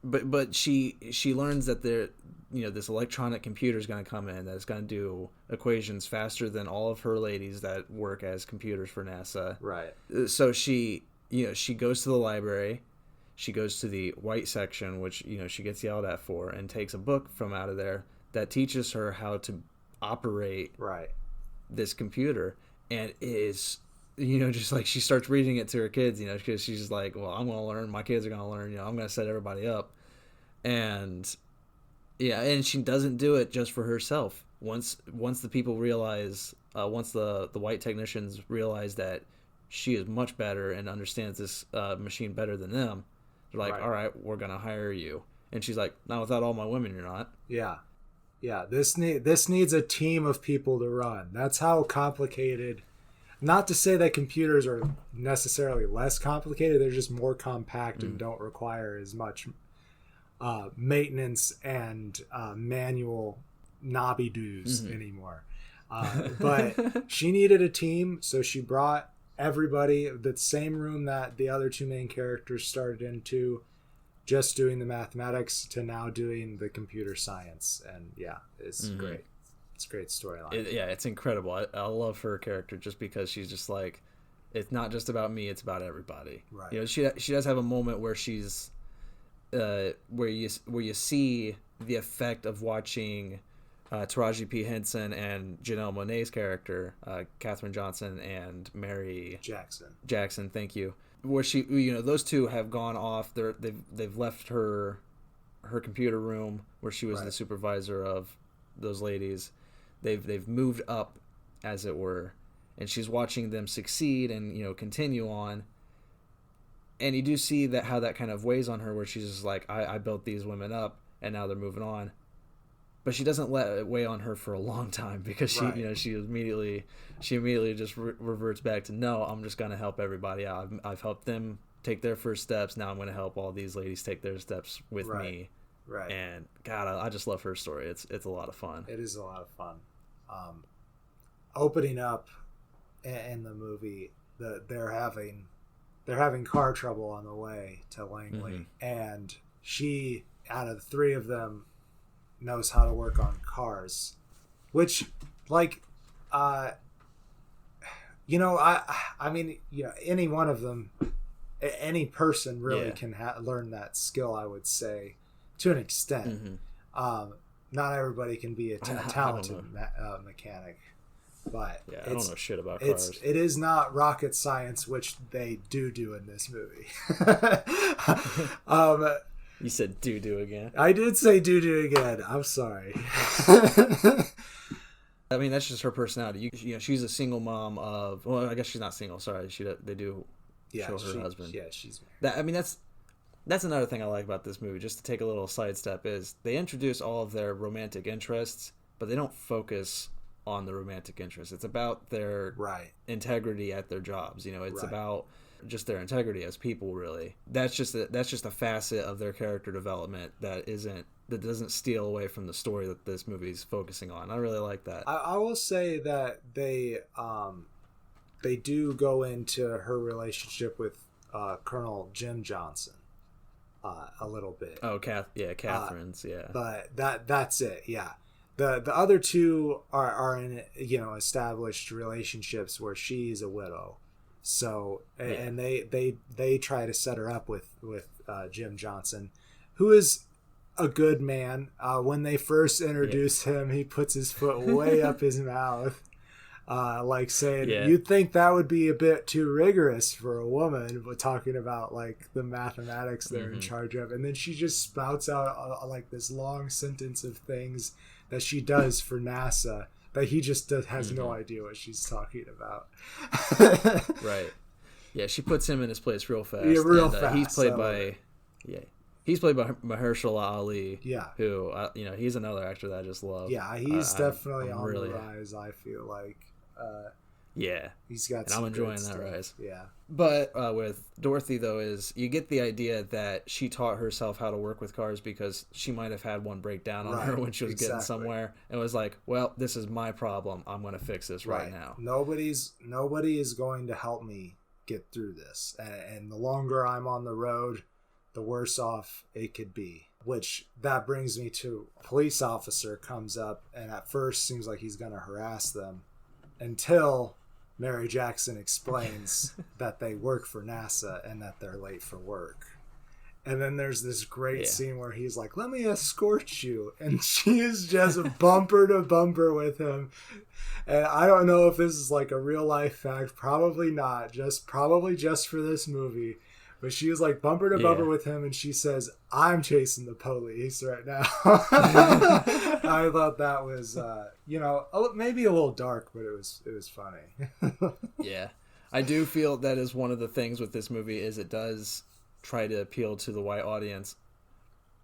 but she learns that this electronic computer is going to come in that's going to do equations faster than all of her ladies that work as computers for NASA. Right. So she goes to the library. She goes to the white section, which she gets yelled at for, and takes a book from out of there that teaches her how to operate this computer. And it is, just like she starts reading it to her kids, because she's like, well, I'm going to learn. My kids are going to learn. I'm going to set everybody up. And and she doesn't do it just for herself. Once the people realize, once the white technicians realize that she is much better and understands this machine better than them, they're like, all right, we're going to hire you. And she's like, not without all my women, you're not. Yeah. Yeah, this needs a team of people to run. That's how complicated. Not to say that computers are necessarily less complicated, they're just more compact and don't require as much maintenance and manual knobby doos anymore. But she needed a team, so she brought everybody, the same room that the other two main characters started into, just doing the mathematics, to now doing the computer science. And it's great. It's a great storyline. It's incredible. I love her character just because she's just like, it's not just about me, it's about everybody. Right. She does have a moment where she's where you see the effect of watching Taraji P. Henson and Janelle Monáe's character, Katherine Johnson and Mary Jackson, thank you. Where she, those two have gone off. They've left her computer room where she was the supervisor of those ladies. They've moved up, as it were, and she's watching them succeed and continue on. And you do see that how that kind of weighs on her, where she's just like, I built these women up, and now they're moving on. But she doesn't let it weigh on her for a long time, because she immediately just reverts back to, no, I'm just going to help everybody out. I've helped them take their first steps. Now I'm going to help all these ladies take their steps with me. Right. And God, I just love her story. It's a lot of fun. It is a lot of fun. Opening up in the movie, they're having car trouble on the way to Langley, and she, out of the three of them, knows how to work on cars, which, I mean, any one of them, any person really can learn that skill, I would say, to an extent. Not everybody can be a talented mechanic, but I don't know shit about cars. It is not rocket science, which they do in this movie. You said do again. I did say do again. I'm sorry. I mean, that's just her personality. She's a single mom of. Well, I guess she's not single. Sorry, they do show her husband. Yeah, she's. That, I mean, that's That's another thing I like about this movie, just to take a little sidestep, is they introduce all of their romantic interests, but they don't focus on the romantic interests. It's about their integrity at their jobs. You know, it's about just their integrity as people, really. That's just a facet of their character development that doesn't steal away from the story that this movie's focusing on. I really like that. I will say that they do go into her relationship with Colonel Jim Johnson a little bit. Oh, Catherine's, yeah. But that's it, yeah. The other two are in, you know, established relationships where she's a widow. So and they try to set her up with Jim Johnson, who is a good man. When they first introduce him, he puts his foot way up his mouth. Like saying, you'd think that would be a bit too rigorous for a woman, but talking about like the mathematics they're in charge of, and then she just spouts out like this long sentence of things that she does for NASA that he just has no idea what she's talking about. Right. Yeah, she puts him in his place real fast. Yeah, real fast. He's played by Mahershala Ali. Yeah. Who he's another actor that I just love. Yeah, he's definitely on the rise. I feel like. He's got. And I'm enjoying that rise. Yeah. But with Dorothy, though, is you get the idea that she taught herself how to work with cars because she might have had one break down on her when she was getting somewhere, and was like, "Well, this is my problem. I'm going to fix this right now." Nobody is going to help me get through this, and the longer I'm on the road, the worse off it could be. Which that brings me to a police officer comes up, and at first seems like he's going to harass them, until Mary Jackson explains that they work for NASA and that they're late for work. And then there's this great scene where he's like, "Let me escort you." And she is just bumper to bumper with him. And I don't know if this is like a real life fact. Probably not. Probably just for this movie. But she was like bumper to bumper with him, and she says, "I'm chasing the police right now." I thought that was, maybe a little dark, but it was funny. Yeah, I do feel that is one of the things with this movie is it does try to appeal to the white audience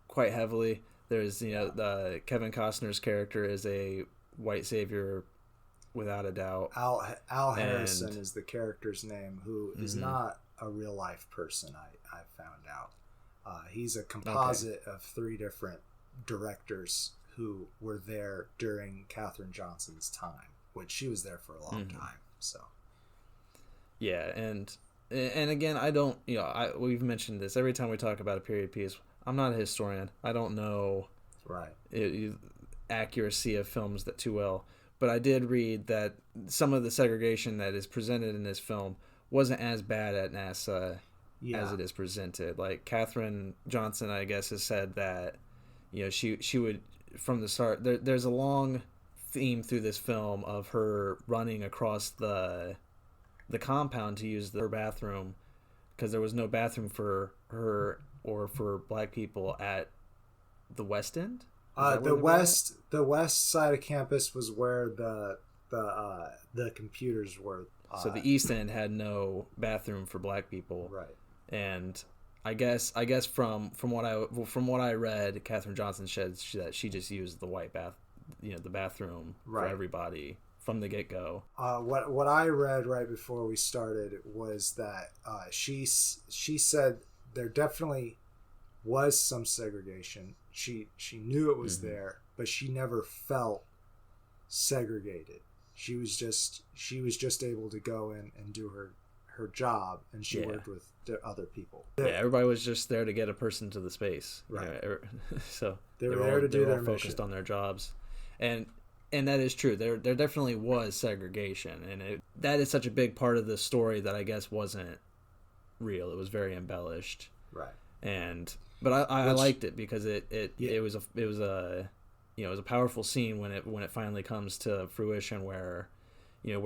quite heavily. There's, the Kevin Costner's character is a white savior without a doubt. Al Harrison is the character's name, who is not a real life person. I found out he's a composite of 3 different directors who were there during Katherine Johnson's time, which she was there for a long time. So and again, I don't, we've mentioned this every time we talk about a period piece. I'm not a historian. I don't know accuracy of films that too well, but I did read that some of the segregation that is presented in this film wasn't as bad at NASA as it is presented. Like Katherine Johnson, I guess, has said that she would from the start. There's a long theme through this film of her running across the compound to use her bathroom because there was no bathroom for her or for black people at the West End. The west side of campus was where the computers were. So the East End had no bathroom for black people, right? And I guess from what I read, Katherine Johnson said that she just used the white the bathroom for everybody from the get go. What I read right before we started was that she said there definitely was some segregation. She knew it was there, but she never felt segregated. She was just able to go in and do her job, and she worked with other people. Yeah, everybody was just there to get a person to the space. Right. So they were there to do their focused mission. on their jobs, and that is true. There definitely was segregation, and that is such a big part of the story that I guess wasn't real. It was very embellished. Right. But I liked it because it was a powerful scene when it finally comes to fruition where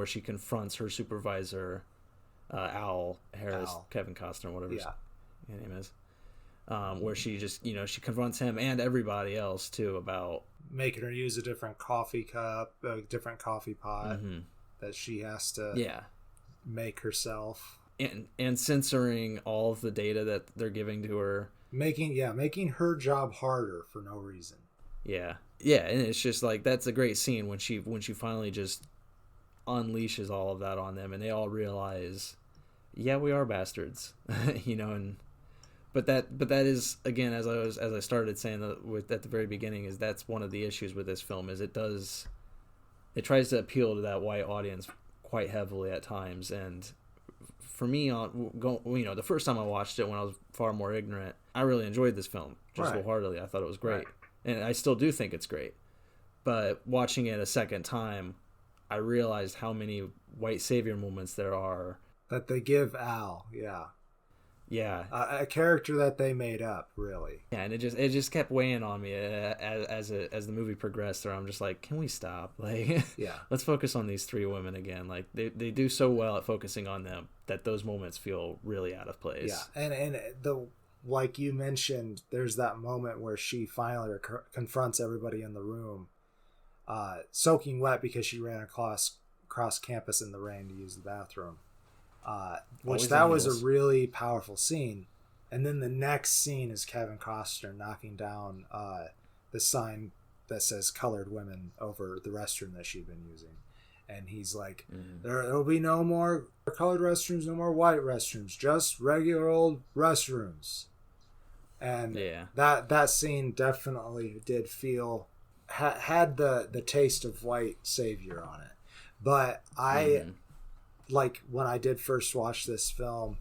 she confronts her supervisor, Al Harris, Kevin Costner, whatever his name is, where she just she confronts him and everybody else too about making her use a different coffee cup, a different coffee pot that she has to make herself, and censoring all of the data that they're giving to her. making her job harder for no reason. Yeah, yeah, and it's just like that's a great scene when she finally just unleashes all of that on them, and they all realize, yeah, we are bastards, and but that is, again, as I started saying at the very beginning, is that's one of the issues with this film is it tries to appeal to that white audience quite heavily at times, and for me, the first time I watched it when I was far more ignorant, I really enjoyed this film just wholeheartedly. I thought it was great, and I still do think it's great. But watching it a second time, I realized how many white savior moments there are that they give Al. Yeah, a character that they made up, really. Yeah, and it just kept weighing on me as the movie progressed. Or I'm just like, can we stop? Like, let's focus on these three women again. Like they do so well at focusing on them that those moments feel really out of place. Yeah, and like you mentioned, there's that moment where she finally confronts everybody in the room, soaking wet because she ran across campus in the rain to use the bathroom. Which that was a really powerful scene. And then the next scene is Kevin Costner knocking down the sign that says colored women over the restroom that she'd been using. And he's like, there'll be no more colored restrooms, no more white restrooms, just regular old restrooms. And that scene definitely did feel had the taste of white savior on it. But like when I did first watch this film,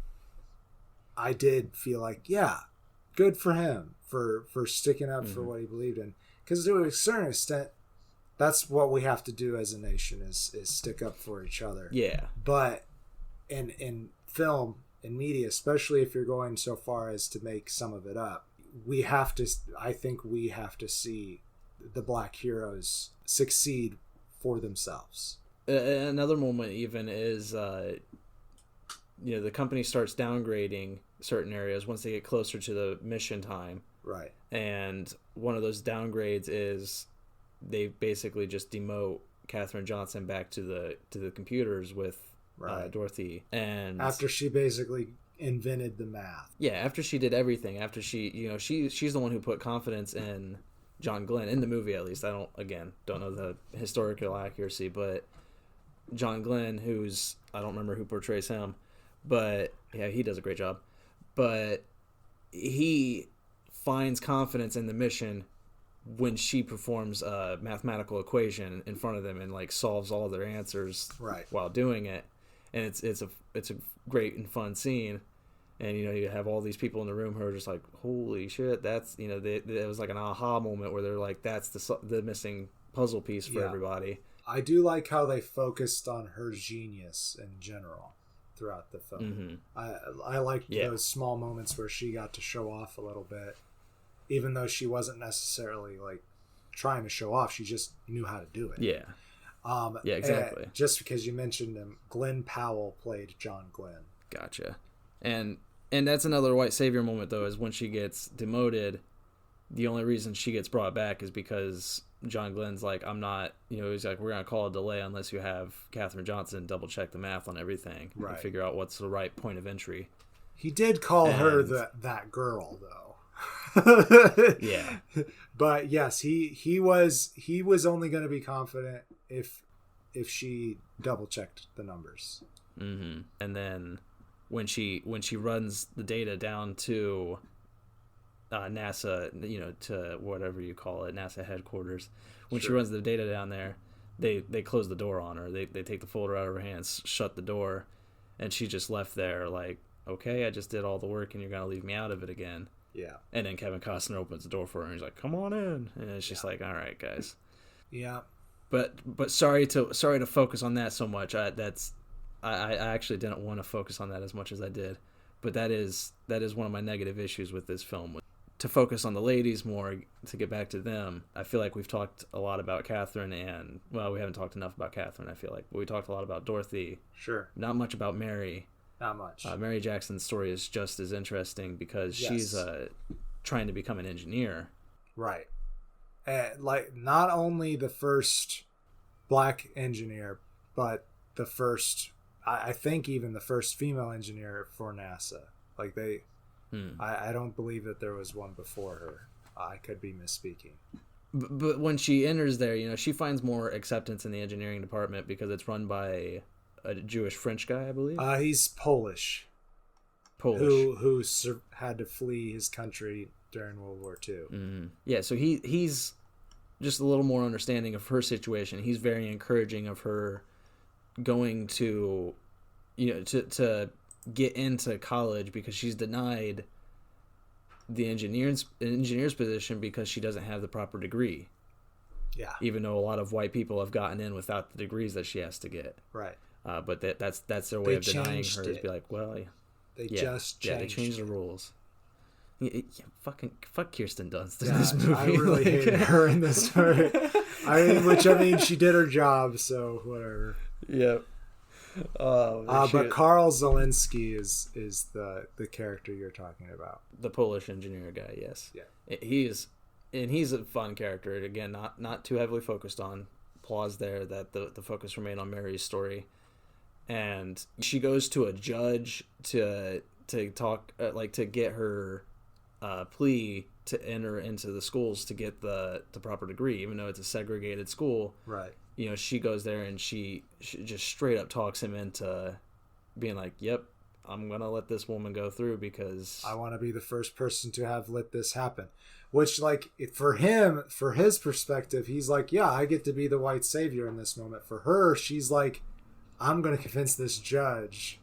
I did feel like, good for him for sticking up for what he believed in. Because to a certain extent, that's what we have to do as a nation is stick up for each other. Yeah. But in film, in media, especially if you're going so far as to make some of it up, I think we have to see the black heroes succeed for themselves. Another moment even is, the company starts downgrading certain areas once they get closer to the mission time. Right. And one of those downgrades is they basically just demote Katherine Johnson back to the computers with Dorothy. And after she basically invented the math. Yeah, after she did everything. After she's the one who put confidence in John Glenn, in the movie at least. I don't know the historical accuracy, but John Glenn, I don't remember who portrays him, but yeah, he does a great job. But he finds confidence in the mission when she performs a mathematical equation in front of them and like solves all of their answers while doing it. And it's a great and fun scene. And you have all these people in the room who are just like, holy shit, that's it was like an aha moment where they're like, that's the missing puzzle piece for everybody. I do like how they focused on her genius in general throughout the film. I liked those small moments where she got to show off a little bit, even though she wasn't necessarily like trying to show off. She just knew how to do it. Yeah, exactly. Just because you mentioned him, Glenn Powell played John Glenn. Gotcha. And that's another white savior moment though, is when she gets demoted. The only reason she gets brought back is because John Glenn's like, I'm not, he's like, we're going to call a delay unless you have Katherine Johnson double check the math on everything and figure out what's the right point of entry. He did call her that girl though. Yeah. But yes, he was only going to be confident if she double checked the numbers. And then when she runs the data down to NASA, to whatever you call it, NASA headquarters. When she runs the data down there, they close the door on her. They take the folder out of her hands, shut the door, and she just left there like, okay, I just did all the work and you're going to leave me out of it again. Yeah. And then Kevin Costner opens the door for her and he's like, come on in. And it's just like, all right, guys. Yeah. But sorry to focus on that so much. I actually didn't want to focus on that as much as I did. But that is one of my negative issues with this film. To focus on the ladies more, to get back to them. I feel like we've talked a lot about Catherine we haven't talked enough about Catherine, I feel like. But we talked a lot about Dorothy. Sure. Not much about Mary. Not much. Mary Jackson's story is just as interesting because she's trying to become an engineer. Right. Like, not only the first black engineer, but the first, I think even the first female engineer for NASA. Like, I don't believe that there was one before her. I could be misspeaking. But when she enters there, you know, she finds more acceptance in the engineering department because it's run by a Jewish French guy, I believe. He's Polish. Who had to flee his country during World War II. Mm-hmm. Yeah, so he's just a little more understanding of her situation. He's very encouraging of her going to, you know, to get into college because she's denied the engineer's position because she doesn't have the proper degree. Yeah. Even though a lot of white people have gotten in without the degrees that she has to get. Right. But that's their way of denying her. Is be like, well, yeah. They changed the rules. Yeah, fuck Kirsten Dunst in yeah, this movie. I really hated her in this story. I mean, she did her job, so whatever. Yep. But Carl Zelensky is the character you're talking about. The Polish engineer guy, yes. Yeah. He's a fun character. Again, not too heavily focused on. Applause there that the focus remained on Mary's story. And she goes to a judge to talk, to get her plea to enter into the schools to get the proper degree, even though it's a segregated school. Right. You know, she goes there and she just straight up talks him into being like, yep, I'm going to let this woman go through because I want to be the first person to have let this happen. Which, like, for him, for his perspective, he's like, yeah, I get to be the white savior in this moment. For her, she's like, I'm going to convince this judge.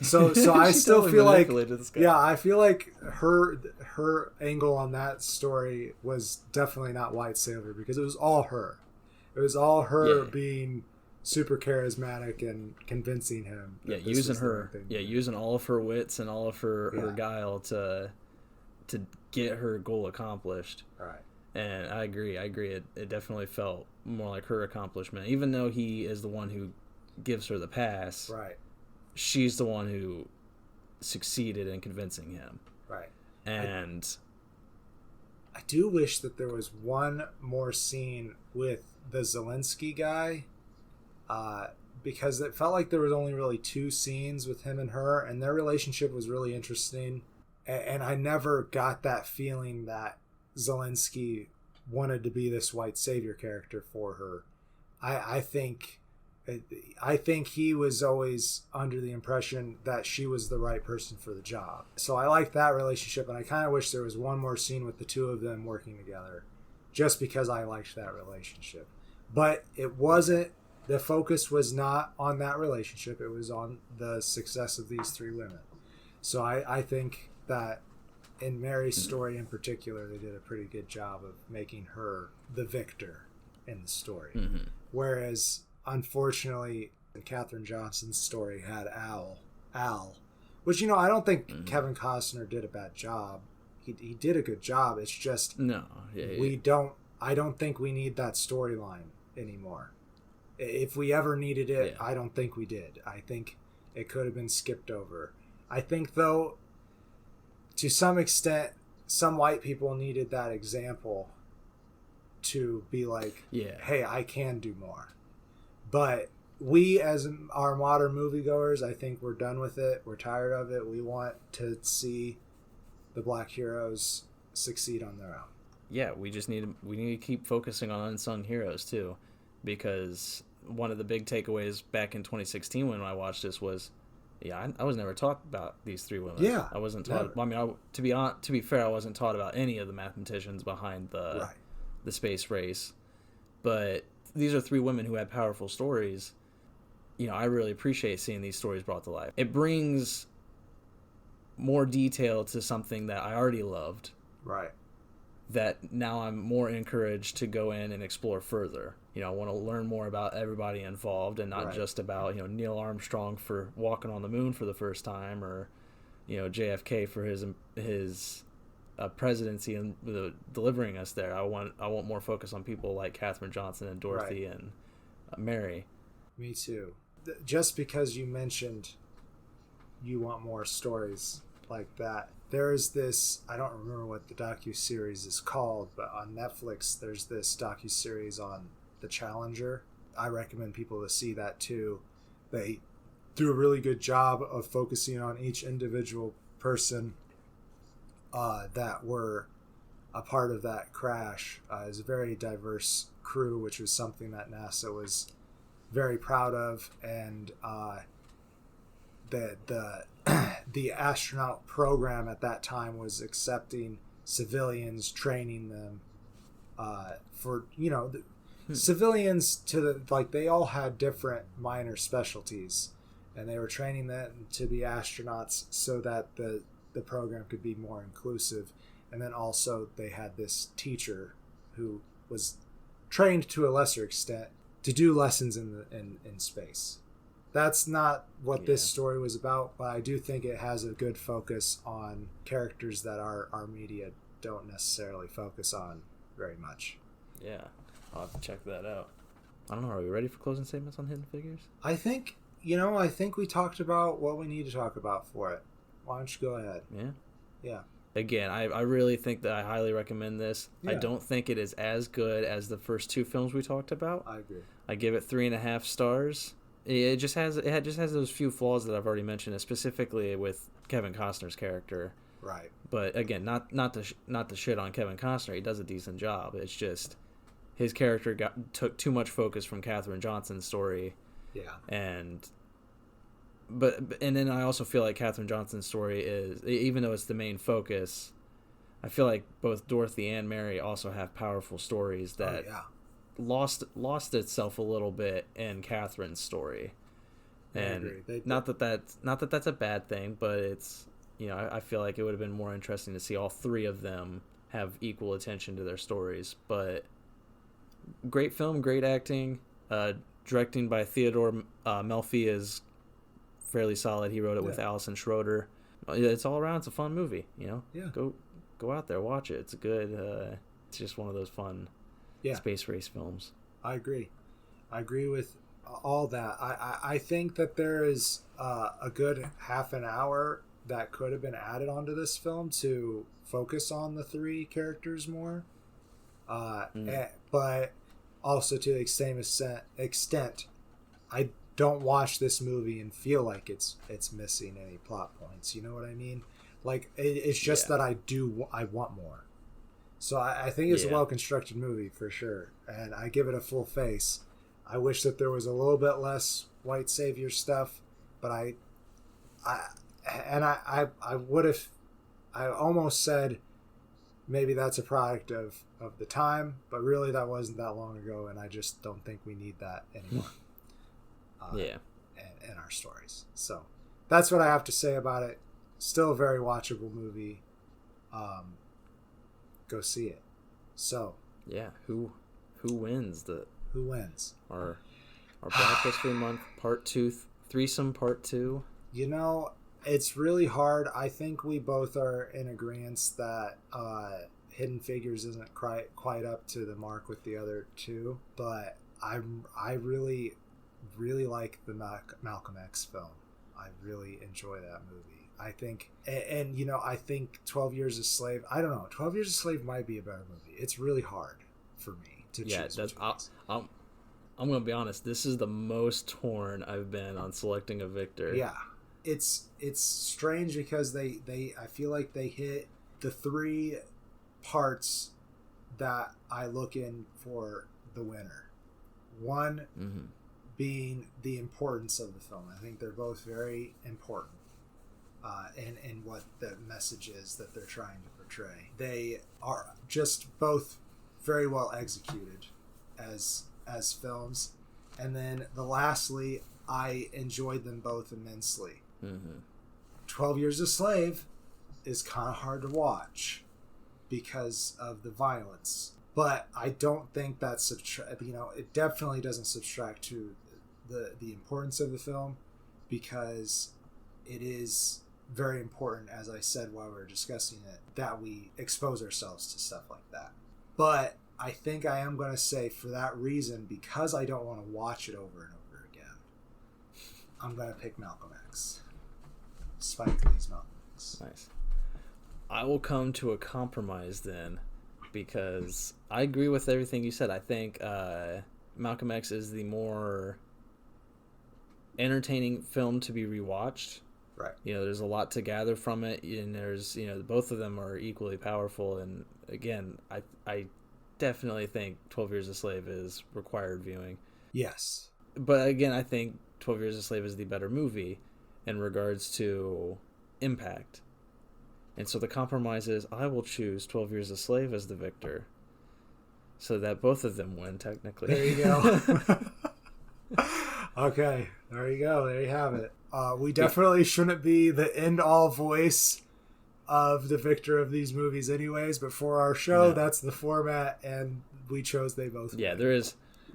So I still totally feel like, yeah, I feel like her angle on that story was definitely not white savior because it was all her. It was all her being super charismatic and convincing him. Yeah, using her. Yeah, using all of her wits and all of her guile to get her goal accomplished. Right. And I agree. It definitely felt more like her accomplishment. Even though he is the one who gives her the pass. Right. She's the one who succeeded in convincing him. Right. And I do wish that there was one more scene with the Zelensky guy, because it felt like there was only really 2 scenes with him and her, and their relationship was really interesting. And I never got that feeling that Zelensky wanted to be this white savior character for her. I think he was always under the impression that she was the right person for the job. So I like that relationship, and I kind of wish there was one more scene with the 2 of them working together, just because I liked that relationship. But it wasn't, the focus was not on that relationship. It was on the success of these 3 women. So I think that in Mary's story in particular, they did a pretty good job of making her the victor in the story. Mm-hmm. Whereas, unfortunately, Katherine Johnson's story had Al, which, you know, I don't think Kevin Costner did a bad job. He did a good job. It's just I don't think we need that storyline anymore. If we ever needed it, I don't think we did. I think it could have been skipped over. I think, though, to some extent, some white people needed that example to be like, hey, I can do more. But we, as our modern moviegoers, I think we're done with it. We're tired of it. We want to see the black heroes succeed on their own. Yeah, we need to keep focusing on unsung heroes too, because one of the big takeaways back in 2016 when I watched this was, I was never taught about these 3 women. Yeah, I wasn't taught. Never. I mean, to be fair, I wasn't taught about any of the mathematicians behind the space race, but these are 3 women who had powerful stories. You know, I really appreciate seeing these stories brought to life. It brings more detail to something that I already loved. Right. That now I'm more encouraged to go in and explore further. You know, I want to learn more about everybody involved and not just about, you know, Neil Armstrong for walking on the moon for the first time, or, you know, JFK for his presidency and delivering us there. I want more focus on people like Katherine Johnson and Dorothy and Mary. Me too. Just because you mentioned you want more stories like that, there's this, I don't remember what the docuseries is called, but on Netflix there's this docuseries on the Challenger. I recommend people to see that too. They do a really good job of focusing on each individual person that were a part of that crash. It was a very diverse crew, which was something that NASA was very proud of, and the astronaut program at that time was accepting civilians, training them for civilians they all had different minor specialties, and they were training them to be astronauts so that the program could be more inclusive. And then also they had this teacher who was trained to a lesser extent to do lessons in space. That's not what this story was about, but I do think it has a good focus on characters that our media don't necessarily focus on very much. Yeah, I'll have to check that out. I don't know, are we ready for closing statements on Hidden Figures? I think we talked about what we need to talk about for it. Why don't you go ahead? Yeah. Again, I really think that I highly recommend this. Yeah. I don't think it is as good as the first two films we talked about. I agree. I give it 3.5 stars. It just has those few flaws that I've already mentioned, specifically with Kevin Costner's character. Right. But again, not to shit on Kevin Costner. He does a decent job. It's just his character took too much focus from Katherine Johnson's story. Yeah. And then I also feel like Katherine Johnson's story is, even though it's the main focus, I feel like both Dorothy and Mary also have powerful stories that lost itself a little bit in Catherine's story. And not that that's a bad thing, but it's, I feel like it would have been more interesting to see all three of them have equal attention to their stories. But great film, great acting, directing by Theodore Melfi is fairly solid. He wrote it with Alison Schroeder. It's all around. It's a fun movie. Yeah. Go out there, watch it. It's good. It's just one of those fun space race films. I agree with all that. I think that there is a good half an hour that could have been added onto this film to focus on the three characters more. But also to the same extent, I don't watch this movie and feel like it's missing any plot points. You know what I mean? Like it's just that I want more. So I think it's a well-constructed movie for sure, and I give it a full face. I wish that there was a little bit less white savior stuff, but I almost said maybe that's a product of the time, but really that wasn't that long ago, and I just don't think we need that anymore. In our stories. So that's what I have to say about it. Still a very watchable movie. Go see it. So who wins who wins our Black History Month Part 2 Threesome Part 2? It's really hard. I think we both are in agreement that Hidden Figures isn't quite up to the mark with the other two, but I really like the Malcolm X film. I really enjoy that movie. I think, and I think 12 Years a Slave, I don't know, 12 Years a Slave might be a better movie. It's really hard for me to choose. I'm going to be honest, this is the most torn I've been on selecting a victor. Yeah. It's strange because they I feel like they hit the three parts that I look in for the winner. One being the importance of the film. I think they're both very important in what the message is that they're trying to portray. They are just both very well executed as films. And then lastly, I enjoyed them both immensely. 12 Years a Slave is kind of hard to watch because of the violence, but I don't think that's it definitely doesn't subtract to the importance of the film, because it is very important, as I said while we were discussing it, that we expose ourselves to stuff like that. But I think I am going to say, for that reason, because I don't want to watch it over and over again, I'm going to pick Malcolm X. Spike Lee's Malcolm X. Nice. I will come to a compromise then, because I agree with everything you said. I think Malcolm X is the more entertaining film to be rewatched. Right. There's a lot to gather from it, and there's both of them are equally powerful. And again, I definitely think 12 Years a Slave is required viewing. Yes. But again, I think 12 Years a Slave is the better movie in regards to impact. And so the compromise is I will choose 12 Years a Slave as the victor so that both of them win, technically. There you go. Okay, there you go. There you have it. We definitely shouldn't be the end-all voice of the victor of these movies anyways, but for our show, that's the format, and we chose they both win.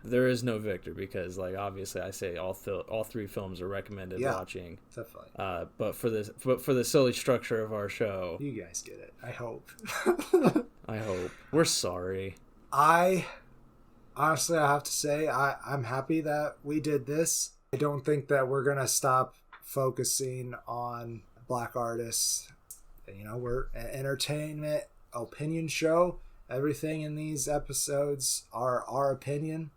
There is no victor because, like, obviously I say all three films are recommended watching. Definitely. But for the silly structure of our show, you guys get it. I hope. I hope. We're sorry. Honestly, I have to say, I'm happy that we did this. I don't think that we're going to stop focusing on Black artists. We're an entertainment opinion show. Everything in these episodes are our opinion.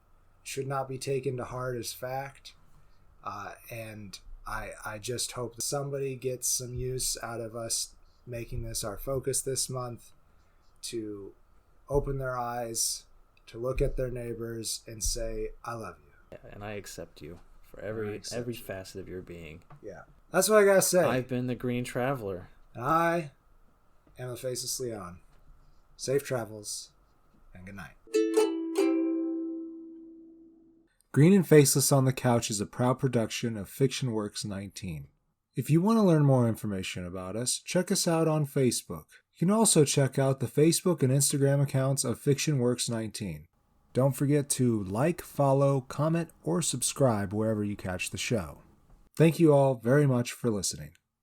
Should not be taken to heart as fact. And I just hope that somebody gets some use out of us making this our focus this month to open their eyes, to look at their neighbors and say, I love you. Yeah, and I accept you for every facet of your being. Yeah. That's what I gotta say. I've been the Green Traveler. And I am the Faceless Leon. Safe travels, and good night. Green and Faceless on the Couch is a proud production of Fiction Works 19. If you want to learn more information about us, check us out on Facebook. You can also check out the Facebook and Instagram accounts of Fiction Works 19. Don't forget to like, follow, comment, or subscribe wherever you catch the show. Thank you all very much for listening.